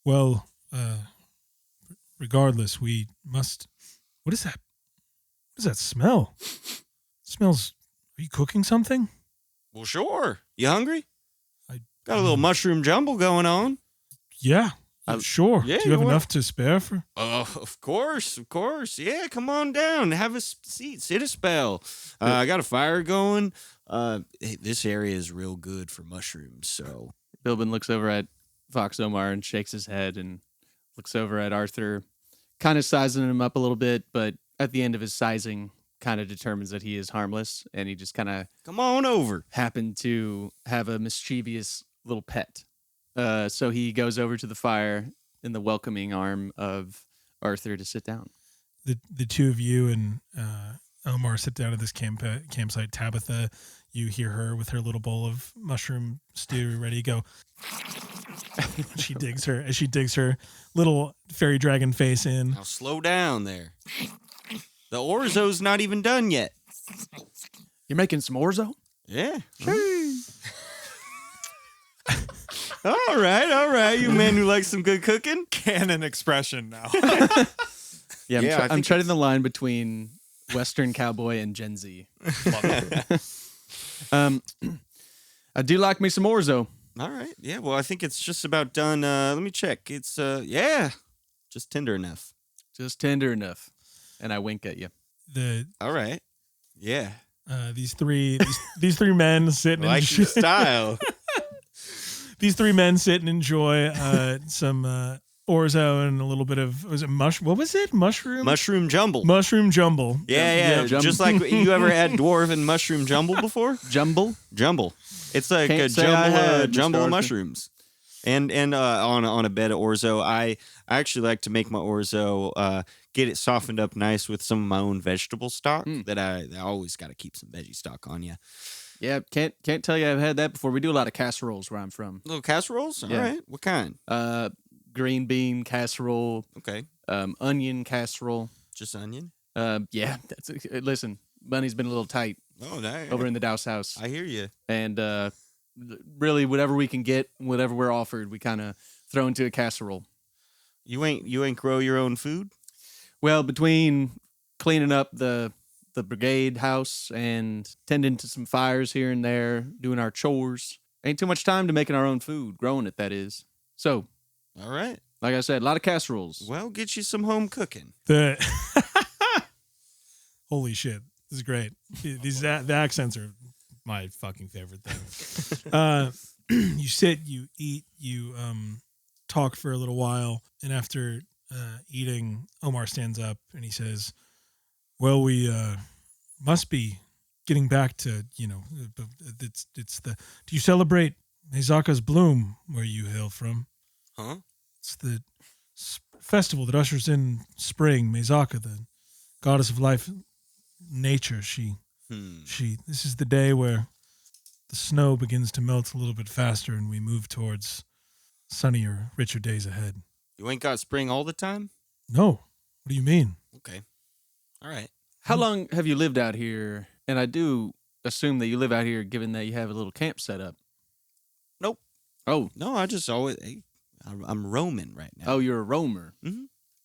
Well, regardless, we must. What is that? What does that smell? It smells. Are you cooking something? Well, sure. You hungry? I Got a little mushroom jumble going on. Yeah. Sure. yeah, Do you have you want- enough to spare for? Oh, of course. Yeah, come on down. Have a seat. Sit a spell. I got a fire going. This area is real good for mushrooms, so. Bilbin looks over at Vox Omar and shakes his head and looks over at Arthur, kind of sizing him up a little bit, but at the end of his sizing, kind of determines that he is harmless, and he just kind of Come on over. happened to have a mischievous little pet. So he goes over to the fire in the welcoming arm of Arthur to sit down. The two of you and Omar sit down at this campsite. Tabitha, you hear her with her little bowl of mushroom stew ready to go. She digs her little fairy dragon face in. Now slow down there. The orzo's not even done yet. You're making some orzo? Yeah. All right. You men who like some good cooking. Canon expression now. Yeah, Yeah, I I'm think treading the line between Western cowboy and Gen Z. I do like me some orzo. All right. Yeah. Well, I think it's just about done. Let me check. It's just tender enough. Just tender enough. And I wink at you. All right. Yeah. These three men sit and Like your style. these three men sit and enjoy some orzo and a little bit of what was it? Mushroom jumble. Mushroom jumble. Yeah. Jumble. Just like you ever had dwarven mushroom jumble before? Jumble? Jumble. It's like Can't a say I had, jumble Mr. of Arthur. mushrooms. And on a bed of orzo, I actually like to make my orzo get it softened up nice with some of my own vegetable stock. That I always got to keep some veggie stock on you. Yeah, can't tell you I've had that before. We do a lot of casseroles where I'm from. Little casseroles. Yeah. All right. What kind? Green bean casserole, Okay. onion casserole. Just onion. Yeah, listen, money's been a little tight Oh, nice. over in the Douse house. I hear you. And really, whatever we can get, whatever we're offered, we kind of throw into a casserole. You ain't grow your own food? Well, between cleaning up the brigade house and tending to some fires here and there, doing our chores, ain't too much time to making our own food, growing it, that is. So, All right. like I said, a lot of casseroles. Well, get you some home cooking. Holy shit. This is great. The accents are my fucking favorite thing. You sit, you eat, you talk for a little while, and after eating, Omar stands up and he says, well, we must be getting back to, it's the, do you celebrate Meizaka's bloom where you hail from? Huh? It's the festival that ushers in spring. Meizaka, the goddess of life, nature. This is the day where the snow begins to melt a little bit faster and we move towards sunnier, richer days ahead. You ain't got spring all the time? No. What do you mean? Okay. All right. How long have you lived out here? And I do assume that you live out here given that you have a little camp set up. Nope. Oh. No, I just always... I'm roaming right now. Oh, you're a roamer. Mm-hmm.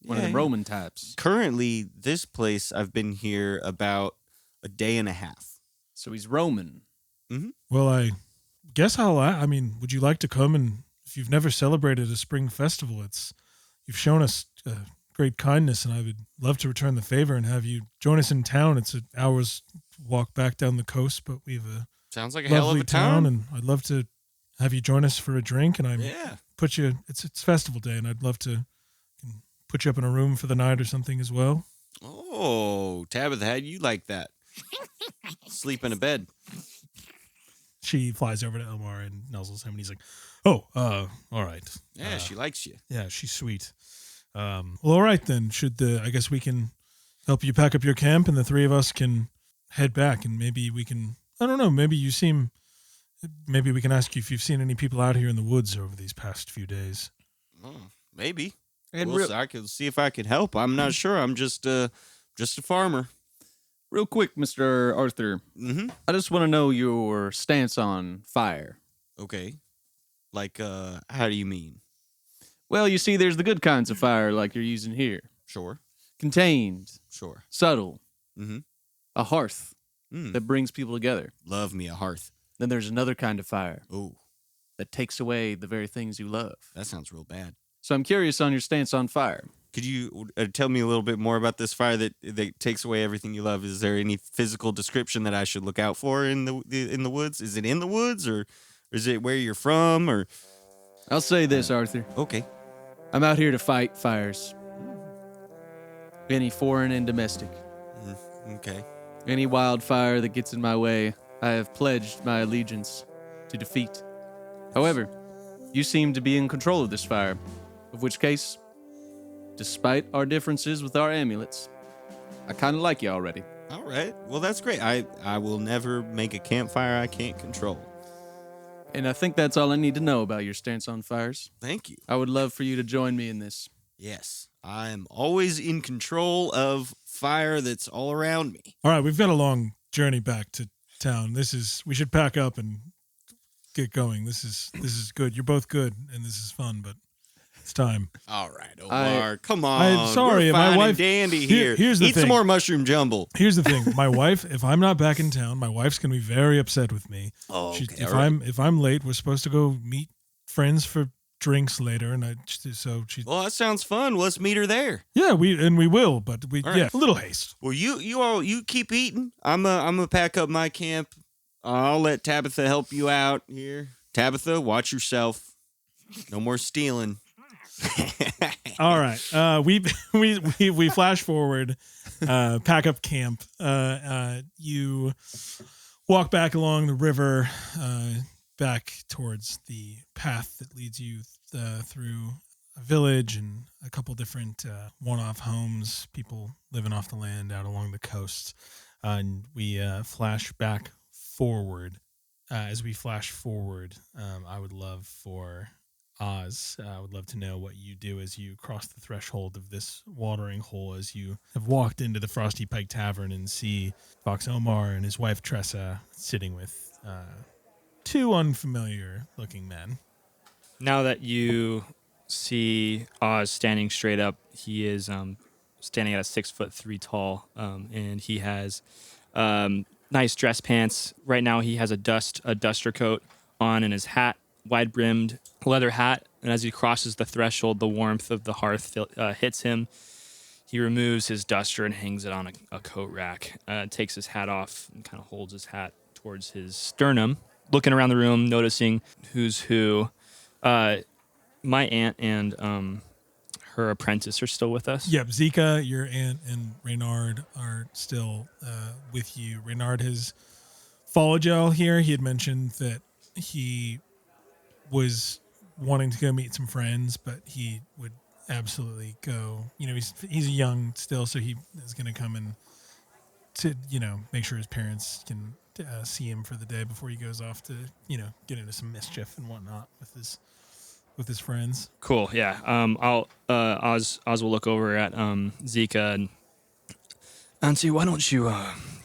One of the Roman types. Currently, this place, I've been here about a day and a half. So he's Roman. Well, I guess would you like to come and if you've never celebrated a spring festival, you've shown us great kindness and I would love to return the favor and have you join us in town. It's an hour's walk back down the coast, but we have a Sounds like a hell of lovely a town. and I'd love to have you join us for a drink and Yeah. put you, it's festival day and I'd love to put you up in a room for the night or something as well. Oh, Tabitha, how do you like that? Sleep in a bed. She flies over to Elmar and nuzzles him and he's like, oh, all right. Yeah, she likes you. Yeah, she's sweet. Well, all right then. I guess we can help you pack up your camp and the three of us can head back and maybe we can, I don't know, maybe we can ask you if you've seen any people out here in the woods over these past few days. Oh, maybe. And I can see if I can help. I'm not sure. I'm just a farmer. real quick, Mr. Arthur, Mm-hmm. I just want to know your stance on fire. Okay. Like, how do you mean? Well, you see, there's the good kinds of fire like you're using here. Sure. Contained, Sure. subtle, Mm-hmm. a hearth Mm. that brings people together. Love me a hearth. Then there's another kind of fire Ooh, that takes away the very things you love. that sounds real bad. So I'm curious on your stance on fire. Could you tell me a little bit more about this fire that takes away everything you love? Is there any physical description that I should look out for in the woods? Is it in the woods or is it where you're from? Or I'll say this, Arthur. okay, I'm out here to fight fires. Any foreign and domestic. okay, Any wildfire that gets in my way, I have pledged my allegiance to defeat. However, you seem to be in control of this fire, of which case, despite our differences with our amulets, I kind of like you already. all right. Well, that's great. I will never make a campfire I can't control. And I think that's all I need to know about your stance on fires. Thank you. I would love for you to join me in this. Yes, I am always in control of fire that's all around me. All right, we've got a long journey back to town. We should pack up and get going. This is good. You're both good, and this is fun, but it's time. All right, Omar, come on. I'm sorry, We're my fine wife- and dandy Here- here. here's the Eat some thing. more mushroom jumble. Here's the thing. My wife, if I'm not back in town, my wife's gonna be very upset with me. Oh, okay. If all right. if I'm late, we're supposed to go meet friends for drinks later, and Well, that sounds fun. Let's meet her there. yeah, we will, but All right. a little haste. Well, you keep eating. I'm gonna pack up my camp. I'll let Tabitha help you out here. Tabitha, watch yourself. No more stealing. All right. We flash forward, pack up camp. You walk back along the river, back towards the path that leads you through a village and a couple different one-off homes, people living off the land out along the coast. And we flash back forward. As we flash forward, I would love for Oz, I would love to know what you do as you cross the threshold of this watering hole, as you have walked into the Frosty Pike Tavern and see Fox Omar and his wife Tressa sitting with two unfamiliar looking men. Now that you see Oz standing straight up, he is standing at a 6'3" tall, and he has nice dress pants. Right now, he has a duster coat on, and his hat, wide brimmed leather hat. And as he crosses the threshold, the warmth of the hearth hits him. He removes his duster and hangs it on a coat rack. Takes his hat off and kind of holds his hat towards his sternum, looking around the room, noticing who's who. My aunt and her apprentice are still with us. Yep, Zika, your aunt, and Reynard are still with you. Reynard has followed y'all here. He had mentioned that he was wanting to go meet some friends, but he would absolutely go. You know, he's young still, so he is going to come in to, you know, make sure his parents can see him for the day before he goes off to, you know, get into some mischief and whatnot with his friends. Cool. Yeah. I'll Oz will look over at Zika and Auntie, why don't you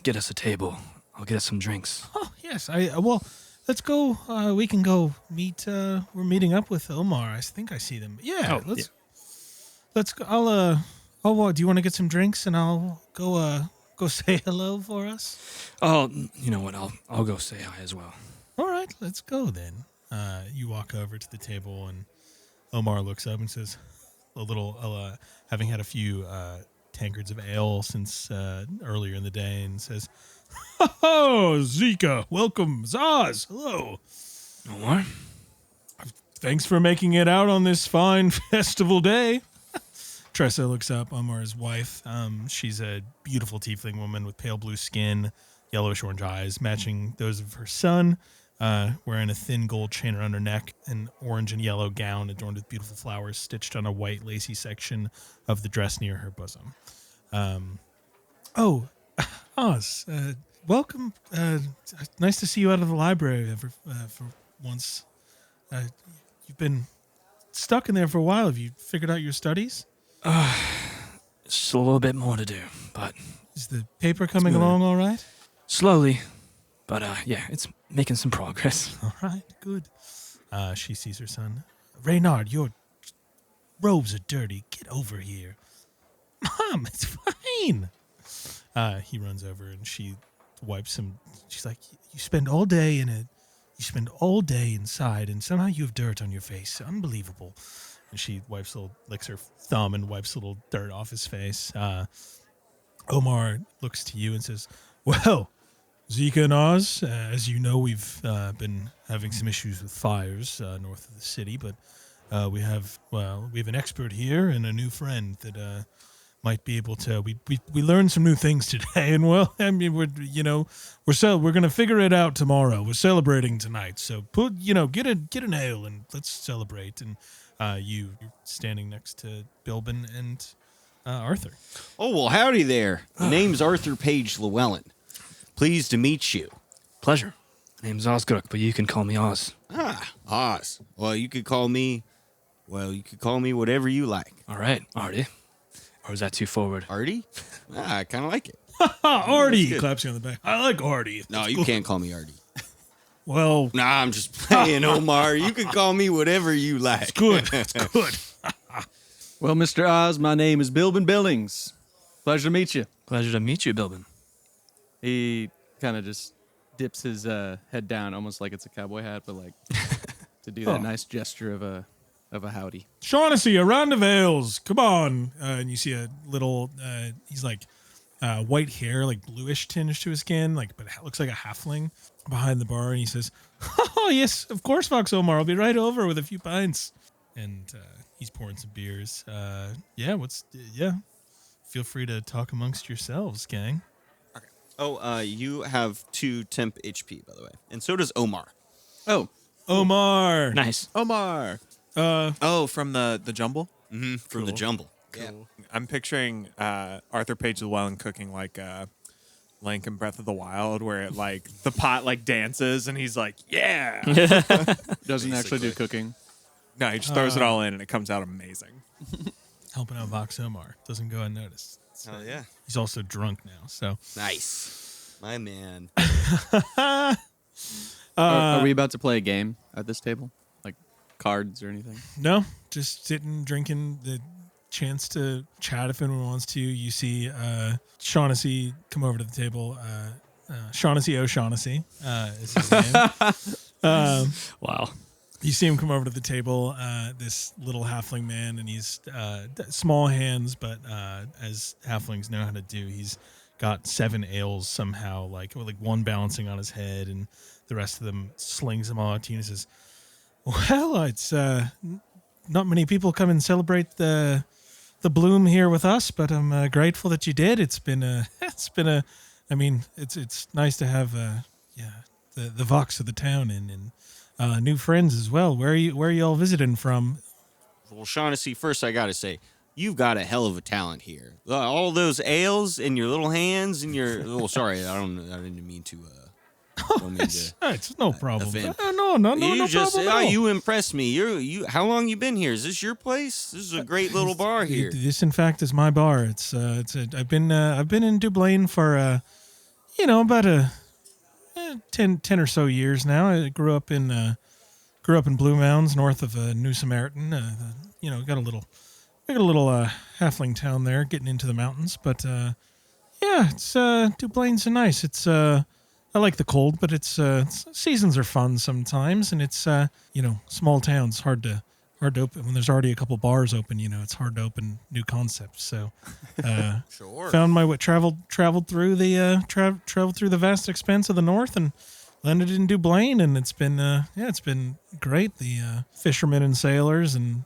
get us a table? I'll get us some drinks. Oh yes, well, let's go. We can go meet. We're meeting up with Omar. I think I see them. Yeah. Let's go. I'll. Do you want to get some drinks and I'll go say hello for us? Oh, you know what? I'll go say hi as well. All right, let's go then. You walk over to the table and Omar looks up and says, having had a few tankards of ale since earlier in the day, and says, "Oh, Zika, welcome, Zaz, hello. Omar? Thanks for making it out on this fine festival day." Tressa looks up, Omar's wife. She's a beautiful tiefling woman with pale blue skin, yellowish orange eyes, matching those of her son, wearing a thin gold chain around her neck, an orange and yellow gown adorned with beautiful flowers stitched on a white lacy section of the dress near her bosom. Oz, welcome. Nice to see you out of the library for once. You've been stuck in there for a while. Have you figured out your studies? Just a little bit more to do, but Is the paper coming along all right? slowly. But yeah, it's making some progress. All right, good. She sees her son. Reynard, your robes are dirty. Get over here. Mom, it's fine. He runs over and she wipes him. She's like, you spend all day inside, and somehow you have dirt on your face. Unbelievable. And she licks her thumb and wipes a little dirt off his face. Omar looks to you and says, well, Zika and Oz, as you know, we've been having some issues with fires north of the city, but we have an expert here and a new friend that might be able to. We learned some new things today, and well, I mean, we're gonna figure it out tomorrow. We're celebrating tonight, so get an ale and let's celebrate. And you're standing next to Bilbin and Arthur. Oh, well, howdy there. The name's Arthur Page Llewellyn. Pleased to meet you. Pleasure. My name's Osgook, but you can call me Oz. Ah, Oz. Well, you could call me whatever you like. All right, Artie. Or is that too forward? Artie? I kind of like it. Artie! That's good. Claps you on the back. I like Artie. No, you can't call me Artie. Well, Nah, I'm just playing, Omar. You can call me whatever you like. good. It's good. Well, Mr. Oz, my name is Bilbin Billings. Pleasure to meet you. Pleasure to meet you, Bilbin. He kind of just dips his head down, almost like it's a cowboy hat, but like to do that nice gesture of a howdy. Shaughnessy, a round of ales. Come on. And you see a little, he's like white hair, like bluish tinge to his skin, but it looks like a halfling behind the bar. And he says, oh, yes, of course, Fox Omar. I'll be right over with a few pints. And he's pouring some beers. Yeah. Feel free to talk amongst yourselves, gang. Oh, you have 2 temp HP, by the way. And so does Omar. Oh, Omar. Nice. Omar. Uh, Oh, from the Jumble? From the Jumble. Cool. I'm picturing Arthur Page Llewellyn cooking like Link in Breath of the Wild, where it like the pot like dances and he's like, yeah. doesn't actually do cooking. No, he just throws it all in and it comes out amazing. helping out Vox Omar doesn't go unnoticed. Oh, yeah. He's also drunk now, so. Nice. My man. Are we about to play a game at this table? Like cards or anything? No, just sitting, drinking, the chance to chat if anyone wants to. You see Shaughnessy come over to the table. Shaughnessy O'Shaughnessy is his name. Wow. You see him come over to the table, this little halfling man, and he's small hands, but as halflings know how to do, he's got 7 ales somehow, like one balancing on his head, and the rest of them slings them all at you and says, well, it's not many people come and celebrate the bloom here with us, but I'm grateful that you did. It's nice to have the Vox of the town and new friends as well. Where are you all visiting from? Well, Shaughnessy, first I gotta say, you've got a hell of a talent here. All those ales in your little hands and your... Oh, sorry, I didn't mean to... It's no problem. offend. No You just problem at all. you impressed me. You how long you been here? Is this your place? This is a great little bar here. This, in fact, is my bar. I've been in Dublin for about 10 or so years now. I grew up in Blue Mounds, north of New Samaritan. Got a little halfling town there, getting into the mountains. But Dublin's so nice. It's I like the cold, but it's seasons are fun sometimes, and it's small towns hard to open when there's already a couple bars open. It's hard to open new concepts. So, Sure. found my way, traveled through the vast expanse of the north and landed in Dublin, and it's been great. The fishermen and sailors and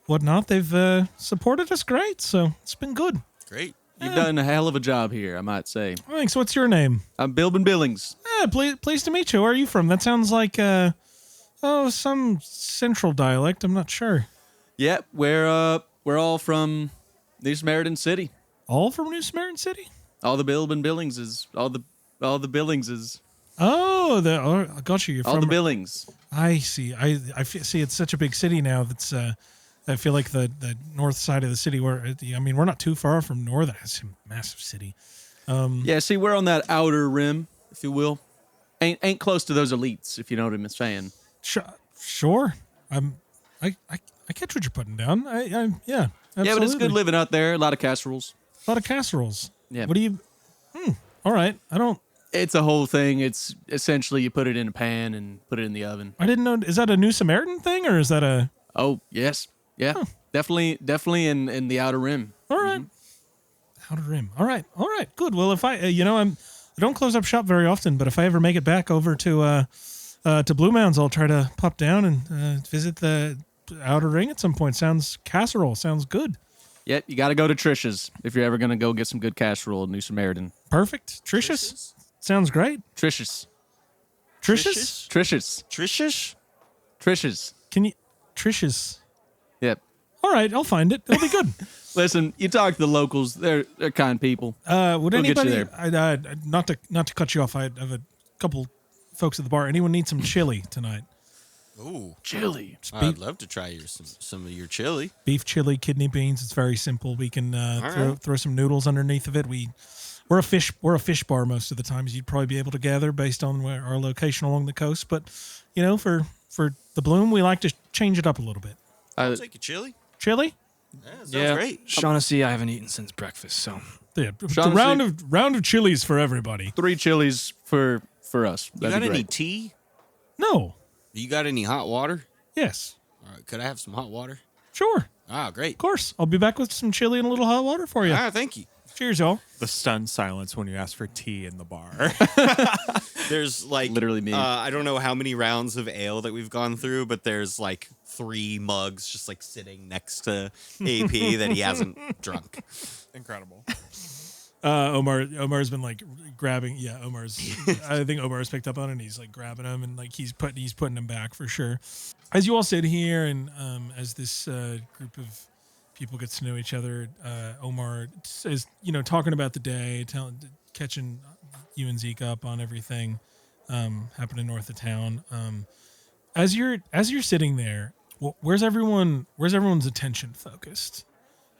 whatnot, they've supported us great, so it's been good. Great. You've done a hell of a job here, I might say. Thanks. What's your name? I'm Bilbin Billings. Pleased to meet you. Where are you from? That sounds like some central dialect. I'm not sure. Yep, we're all from New Samaritan City. All from New Samaritan City? All the Bilbin Billings is all the Billings is Oh, I got you. You're all from the Billings. I see. See. It's such a big city now. That's I feel like the north side of the city. We're not too far from northern. It's a massive city. Yeah, see, we're on that outer rim, if you will. Ain't close to those elites, if you know what I'm saying. Sure. I catch what you're putting down. Yeah. Yeah, but it's absolutely. good living out there. A lot of casseroles. A lot of casseroles. Yeah. What do you? All right. I don't. It's a whole thing. It's essentially you put it in a pan and put it in the oven. I didn't know. Is that a New Samaritan thing or is that a? Oh, yes. Yeah. Huh. Definitely in the outer rim. All right. Outer rim. All right. Good. Well, if I don't close up shop very often, but if I ever make it back over to Blue Mounds, I'll try to pop down and visit the outer ring at some point. Casserole sounds good. Yep, you got to go to Trish's if you're ever going to go get some good casserole in New Samaritan. Perfect. Trish's sounds great. Trish's. Can you Trish's? Yep. All right, I'll find it. It'll be good. Listen, you talk to the locals; they're kind people. Would We'll get you anybody? Not to cut you off. I have a couple folks at the bar. Anyone need some chili tonight? Ooh, Chili. I'd love to try some of your chili. Beef chili, kidney beans. It's very simple. We can right. throw some noodles underneath of it. We're a fish bar most of the time, as you'd probably be able to gather based on our location along the coast. But for the bloom, we like to change it up a little bit. I'll take a chili. Chili? Yeah, sounds great. Shaughnessy, I haven't eaten since breakfast, so Yeah, it's a Shaughnessy- round of chilies for everybody. 3 chilies for us. You That'd got be any great. tea? No. You got any hot water? Yes. All right, could I have some hot water? Sure. Ah, great. Of course. I'll be back with some chili and a little hot water for you. Ah, thank you. Cheers, y'all. The stunned silence when you ask for tea in the bar. There's like Literally me. I don't know how many rounds of ale that we've gone through, but there's like 3 mugs just like sitting next to AP that he hasn't drunk. Incredible. Omar's been like grabbing. Yeah, I think Omar's picked up on it. And he's like grabbing him and like he's putting him back for sure. As you all sit here and as this group of people gets to know each other, Omar is talking about the day, catching you and Zeke up on everything happening north of town. As you're sitting there, where's everyone's attention focused?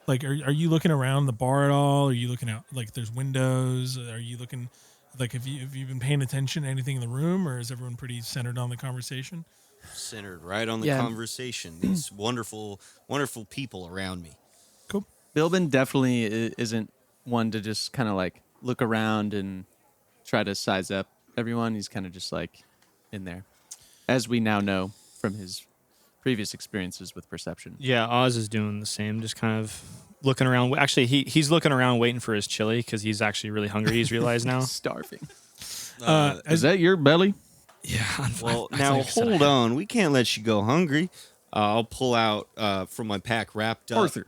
Like, are you looking around the bar at all? Are you looking out, like, there's windows? Are you looking, like, have you been paying attention to anything in the room, or is everyone pretty centered on the conversation? Centered right on the conversation. These wonderful, wonderful people around me. Cool. Bilbin definitely isn't one to just kind of like look around and try to size up everyone. He's kind of just like in there, as we now know from his previous experiences with perception. Yeah, Oz is doing the same, just kind of looking around. Actually, he's looking around waiting for his chili because he's actually really hungry. He's realized now. Starving. Is that your belly? Yeah. Well, now hold on. We can't let you go hungry. I'll pull out from my pack wrapped up. Arthur.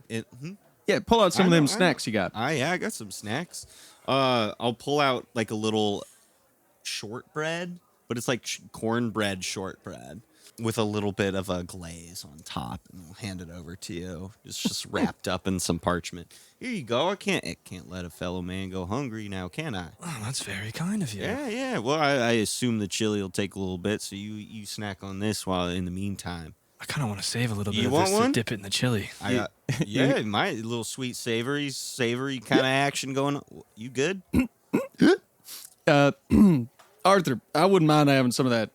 Yeah, pull out some of them snacks you got. I got some snacks. I'll pull out like a little shortbread, but it's like cornbread shortbread with a little bit of a glaze on top, and I'll hand it over to you. It's just wrapped up in some parchment. Here you go. I can't let a fellow man go hungry now, can I? Oh, that's very kind of you. Yeah. Well, I assume the chili will take a little bit, so you snack on this while in the meantime. I kind of want to save a little bit You of want this one? to dip it in the chili. My little sweet savory kind of action going on. You good? Arthur, I wouldn't mind having some of that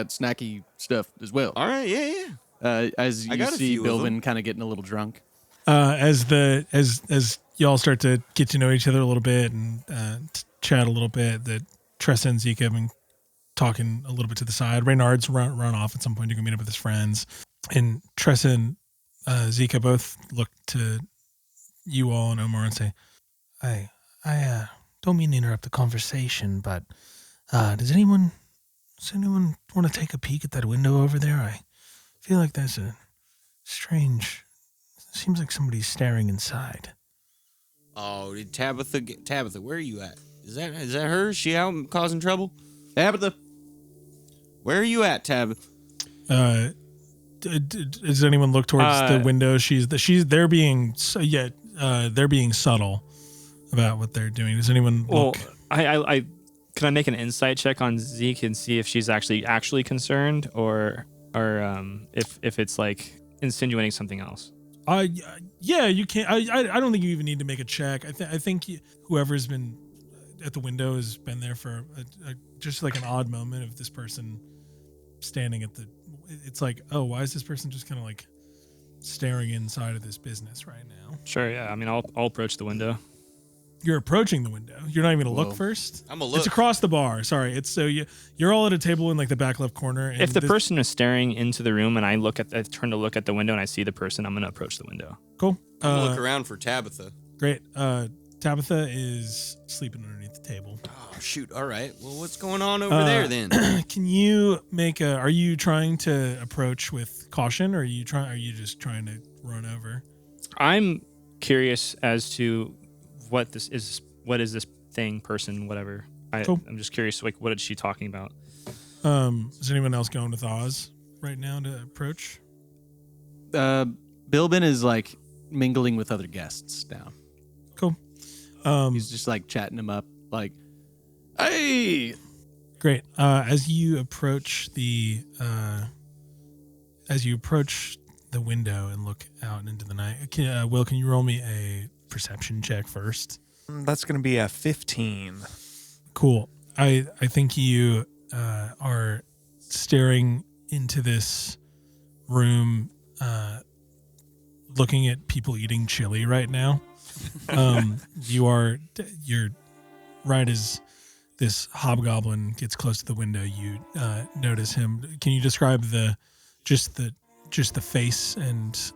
snacky stuff as well. All right, yeah. As I you got a see few of them. Bilvin kind of getting a little drunk. As y'all start to get to know each other a little bit and chat a little bit, that Tressa and Zeke have been talking a little bit to the side. Reynard's run off at some point to go meet up with his friends, and Tressa and Zeke both look to you all and Omar and say, "I don't mean to interrupt the conversation, but does anyone want to take a peek at that window over there? I feel like there's a strange. Seems like somebody's staring inside." Oh, Tabitha, where are you at? Is that her? Is she out causing trouble? Tabitha. Where are you at, Tabitha? Does anyone look towards the window? They're being subtle about what they're doing. Does anyone look? Well, can I make an insight check on Zeke and see if she's actually concerned, or if it's like insinuating something else? Yeah, you can't. I don't think you even need to make a check. I think whoever's been at the window has been there for just like an odd moment of this person standing at the. It's like, oh, why is this person just kind of like staring inside of this business right now? Sure, yeah. I mean, I'll approach the window. You're approaching the window. You're not even gonna look first. I'm gonna look. It's across the bar. Sorry. It's so you're all at a table in like the back left corner. And If the person is staring into the room and I turn to look at the window and I see the person, I'm gonna approach the window. Cool. I'm gonna look around for Tabitha. Great. Tabitha is sleeping underneath the table. Oh shoot! All right. Well, what's going on over there then? Can you are you trying to approach with caution, or are you just trying to run over? I'm curious as to what is this thing, person, whatever. Cool. I'm just curious, like, what is she talking about? Is anyone else going with Oz right now to approach? Bilbin is like mingling with other guests now. Cool. He's just like chatting them up, like, "Hey." Great. As you approach the window and look out into the night, Will, can you roll me a perception check first? That's going to be a 15. Cool. I think you are staring into this room, looking at people eating chili right now. You're right as this hobgoblin gets close to the window. You notice him. Can you describe just the face and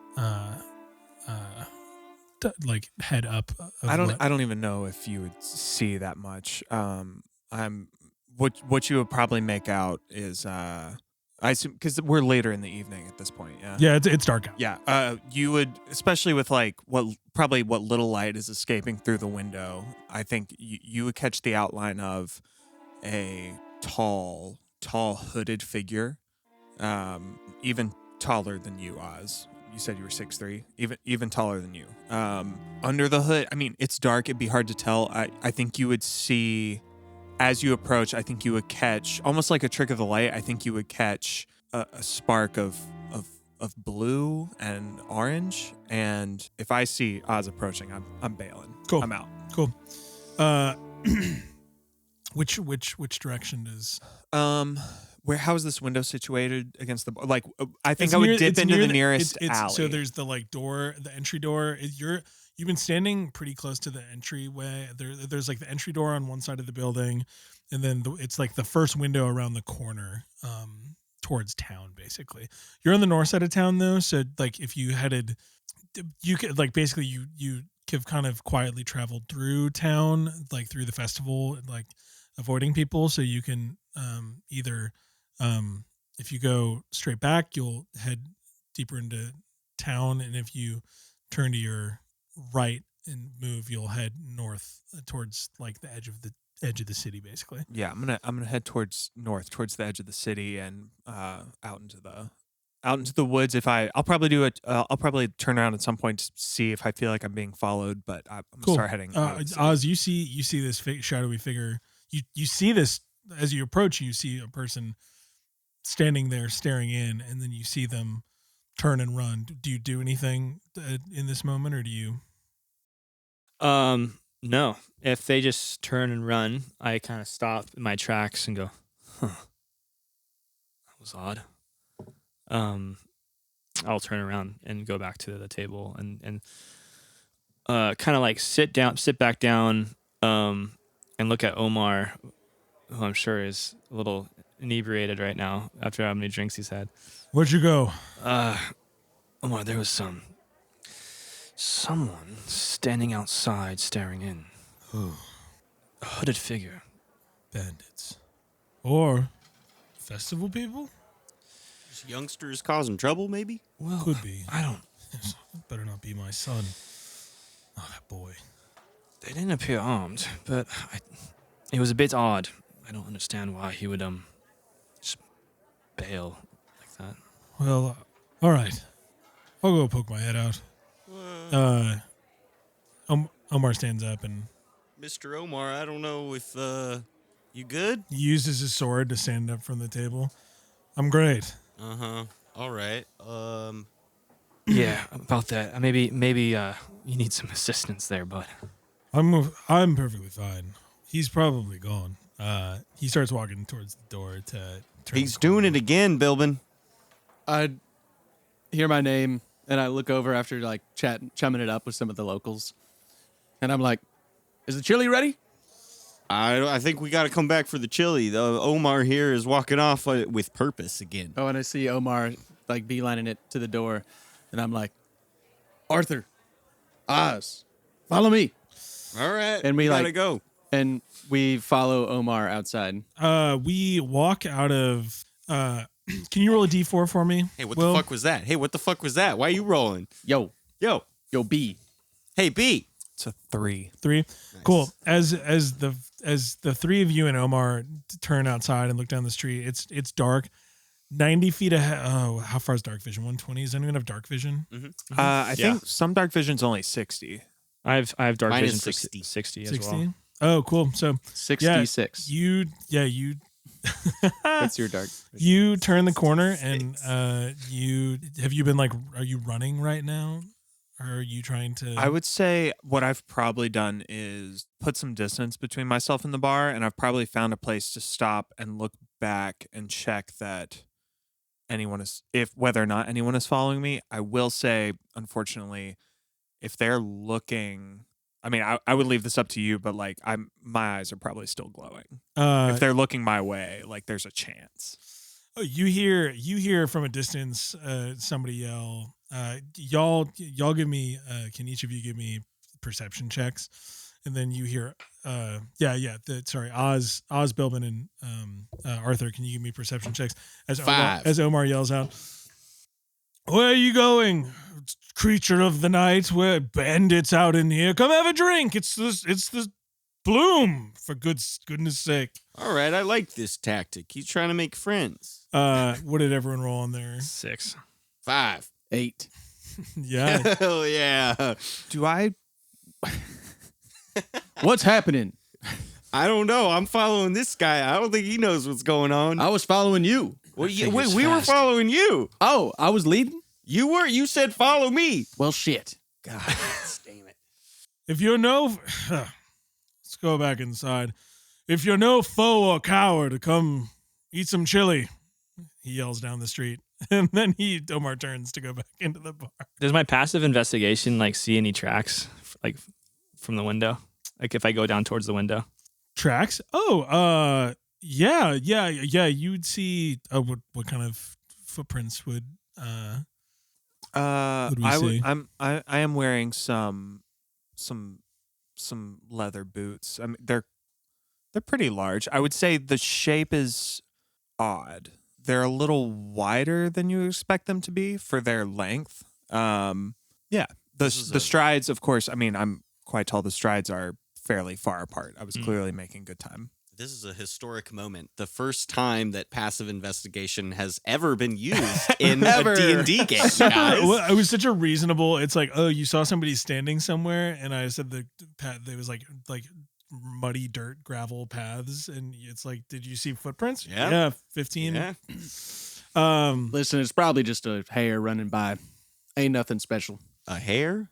like head up? I don't even know if you would see that much. I'm what you would probably make out is I assume because we're later in the evening at this point. Yeah. Yeah, it's dark out. Yeah. You would, especially with like what little light is escaping through the window. I think you would catch the outline of a tall hooded figure, even taller than you, Oz. You said you were 6'3", even taller than you. Under the hood, I mean, it's dark. It'd be hard to tell. I think you would see, as you approach, I think you would catch, almost like a trick of the light, I think you would catch a spark of blue and orange. And if I see Oz approaching, I'm bailing. Cool. I'm out. Cool. Which direction does? How is this window situated against the like? I think It's I would near- dip it's into near the nearest it's, alley. So there's the like door, the entry door. You've been standing pretty close to the entryway. There's like the entry door on one side of the building, and then it's like the first window around the corner, towards town. Basically, you're on the north side of town though. So like if you headed, you could like basically you have kind of quietly traveled through town, like through the festival, like avoiding people. So you can either if you go straight back, you'll head deeper into town, and if you turn to your right and move, you'll head north towards like the edge of the city, basically. Yeah, I'm gonna head towards north, towards the edge of the city, and out into the woods. I'll probably turn around at some point to see if I feel like I'm being followed, but I'm gonna start heading. out of the city. Oz, you see this shadowy figure. You see this as you approach. You see a person standing there staring in, and then you see them turn and run. Do you do anything in this moment, or do you? No. If they just turn and run, I kind of stop in my tracks and go, "Huh, that was odd." I'll turn around and go back to the table and kind of like sit back down, and look at Omar, who I'm sure is a little inebriated right now after how many drinks he's had. Where'd you go? Omar, there was someone standing outside staring in. Oh, A hooded figure. bandits, or festival people? Just youngsters causing trouble, maybe? Well, Could be. I don't. Better not be my son. Oh, that boy. They didn't appear armed, but it was a bit odd. I don't understand why he would just bail like that. Well, all right. I'll go poke my head out. Omar stands up and Mr. Omar, I don't know if you good? he uses his sword to stand up from the table. I'm great. Uh-huh. All right. Yeah, about that. Maybe you need some assistance there, bud. I'm perfectly fine. He's probably gone. He starts walking towards the door to turn. He's doing it again, Bilbin. I hear my name and I look over after like chumming it up with some of the locals, and I'm like, "Is the chili ready?" I think we got to come back for the chili. The Omar here is walking off with purpose again. Oh, and I see Omar like beelining it to the door, and I'm like, "Arthur, Oz, follow me." All right. And we gotta like go. And we follow Omar outside. We walk out of. Can you roll a d4 for me? Hey, what Will? the fuck was that? Hey, what the fuck was that? Why are you rolling? Yo, Yo. B. Hey, B. It's a 3. 3. Cool. As the three of you and Omar turn outside and look down the street, it's dark. 90 feet ahead. Oh, how far is dark vision? 120. Does anyone have dark vision? I think some dark vision's only 60. I have dark Mine is vision 60. 60 as 60. well. Oh, cool. So 66. you That's your dark. you turn the corner and are you running right now? Or are you trying to? I would say what I've probably done is put some distance between myself and the bar, and I've probably found a place to stop and look back and check that whether or not anyone is following me. I will say, unfortunately, if they're looking, I mean, I would leave this up to you, but like my eyes are probably still glowing. If they're looking my way, like there's a chance. Oh, you hear from a distance somebody yell, y'all give me can each of you give me perception checks, and then you hear, sorry, Oz, Bilbin, and Arthur. Can you give me perception checks Five. As Omar yells out, "Where are you going, creature of the night? Where bandits out in here? Come have a drink. It's the Bloom, for goodness sake." All right, I like this tactic. He's trying to make friends. What did everyone roll on there? 6. 5. 8. Yeah. Hell yeah. Do I? What's happening? I don't know. I'm following this guy. I don't think he knows what's going on. I was following you. Well, think wait, it's we were fast. following you. Oh, I was leading? You were. You said follow me. Well, shit. God damn it. If you're no, let's go back inside. If you're no foe or coward, come eat some chili. He yells down the street, and then Omar turns to go back into the bar. Does my passive investigation like see any tracks like from the window? Like if I go down towards the window? Tracks? Oh, yeah. You'd see what kind of footprints would we see? I am wearing some leather boots. I mean, they're pretty large. I would say the shape is odd. They're a little wider than you expect them to be for their length. Yeah. The strides, of course. I mean, I'm quite tall. The strides are fairly far apart. I was clearly making good time. This is a historic moment. The first time that passive investigation has ever been used in Ever. a D&D game, guys. Well, it was such a reasonable. It's like, oh, you saw somebody standing somewhere, and I said the path. There was like muddy dirt gravel paths, and it's like, did you see footprints? Yeah. 15. Yeah. Listen, it's probably just a hare running by. Ain't nothing special. A hare?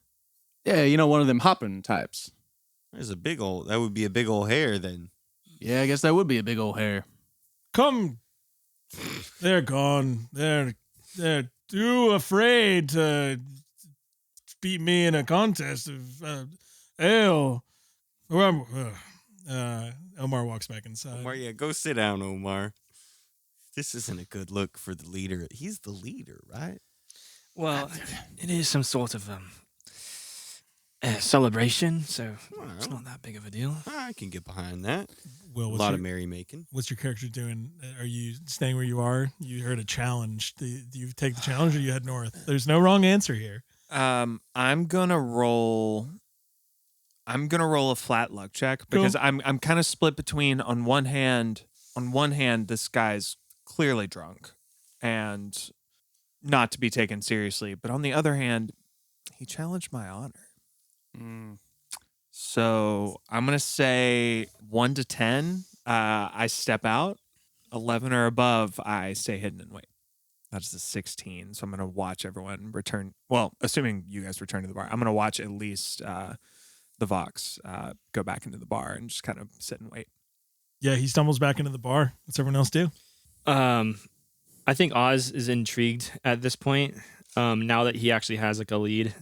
Yeah, one of them hopping types. There's a big old. That would be a big old hare then. Yeah, I guess that would be a big old hare. Come, they're gone. They're too afraid to beat me in a contest of ale. Omar walks back inside. Omar, yeah, go sit down, Omar. This isn't a good look for the leader. He's the leader, right? Well, it is some sort of celebration, so it's not that big of a deal. I can get behind that. Will, A lot of merrymaking. What's your character doing? Are you staying where you are? You heard a challenge. Do you take the challenge or you head north? There's no wrong answer here. I'm gonna roll a flat luck check because I'm kind of split between on one hand this guy's clearly drunk and not to be taken seriously, but on the other hand, he challenged my honor. So I'm gonna say 1 to 10. I step out. 11 or above, I stay hidden and wait. That's a 16. So I'm gonna watch everyone return. Well, assuming you guys return to the bar, I'm gonna watch at least the Vox go back into the bar and just kind of sit and wait. Yeah, he stumbles back into the bar. What's everyone else do? I think Oz is intrigued at this point. Now that he actually has like a lead,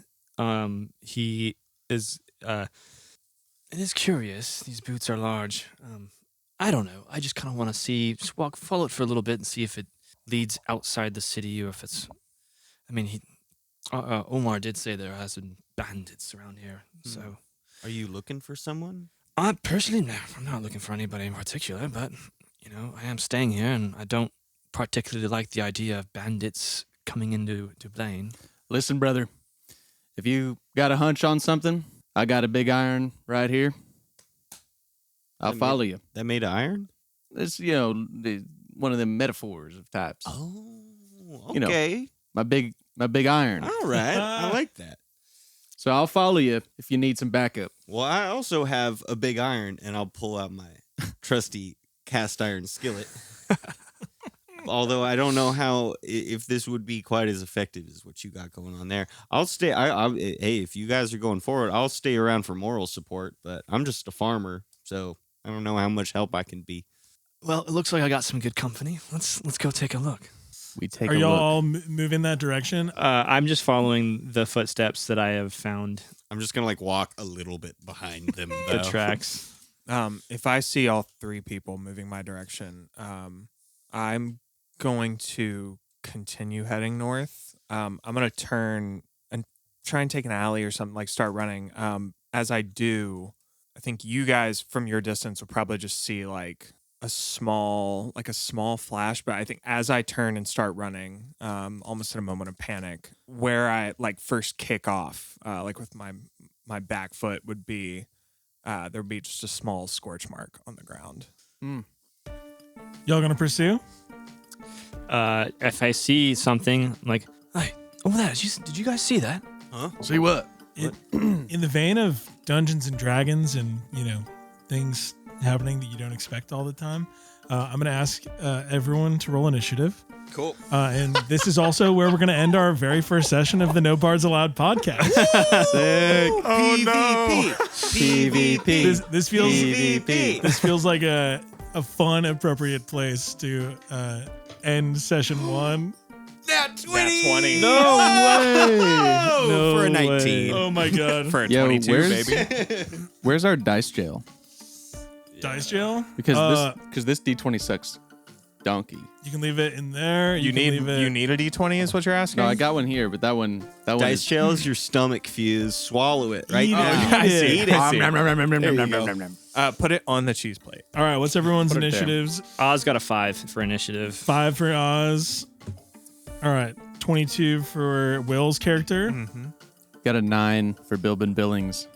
he is. It is curious. These boots are large. I don't know. I just kind of want to just follow it for a little bit and see if it leads outside the city or if it's. I mean, Omar did say there has been bandits around here. So, Are you looking for someone? Personally, no. I'm not looking for anybody in particular, but I am staying here, and I don't particularly like the idea of bandits coming into Blaine. Listen, brother, if you got a hunch on something, I got a big iron right here. I'll follow you. That made of iron? It's, one of them metaphors of types. Oh, You okay. My big iron. All right. I like that. So I'll follow you if you need some backup. Well, I also have a big iron, and I'll pull out my trusty cast iron skillet. Although I don't know if this would be quite as effective as what you got going on there. I'll stay. Hey, if you guys are going forward, I'll stay around for moral support. But I'm just a farmer, so I don't know how much help I can be. Well, it looks like I got some good company. Let's go take a look. We take Are a y'all look. all moving that direction? I'm just following the footsteps that I have found, I'm just gonna walk a little bit behind them. the though. tracks. If I see all three people moving my direction, I'm going to continue heading north. I'm going to turn and try and take an alley or something, like start running. As I do, I think you guys from your distance will probably just see like a small flash. But I think as I turn and start running, almost in a moment of panic, where I like first kick off, like with my back foot would be, there would be just a small scorch mark on the ground. Y'all gonna pursue? If I see something like, hey, over there, did you guys see that? See what? In the vein of Dungeons and Dragons and, things happening that you don't expect all the time, I'm going to ask everyone to roll initiative. Cool. And this is also where we're going to end our very first session of the No Bards Allowed podcast. Sick. Oh no! PvP. This feels PvP. this feels like a fun, appropriate place to end session 1. Nat 20. Nat 20. No way! No for a way. 19. Oh my god! For a Yo, 22, where's- baby. Where's our dice jail? Dice jail? Because this D20 sucks donkey. You can leave it in there. You can leave it. need a D20 is what you're asking? No, I got one here, but that one Dice is jail is your stomach fuse. Swallow it right Eat it. now. Oh, yeah, I see. Eat it. There you go. Put it on the cheese plate. All right, what's everyone's Put it there. initiatives? Oz got a 5 for initiative. 5 for Oz. All right, 22 for Will's character, got a 9 for Bilbin Billings.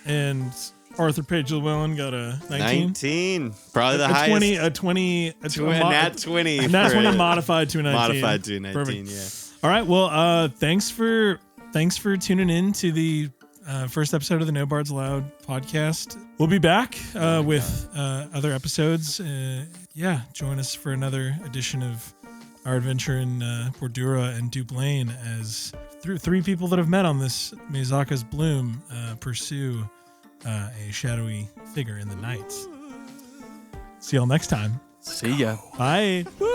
and Arthur Page Llewellyn got a 19. 19. Probably the a highest. 20, a Nat 20. Nat for 20 it. modified to a 19. Modified to a 19, Perfect. yeah. All right, well, thanks for tuning in to the first episode of the No Bards Allowed podcast. We'll be back with other episodes. Join us for another edition of our adventure in Bordura and Duplain as three people that have met on this Miyazaka's Bloom pursue a shadowy figure in the night. See y'all next time. See ya. Bye. Woo!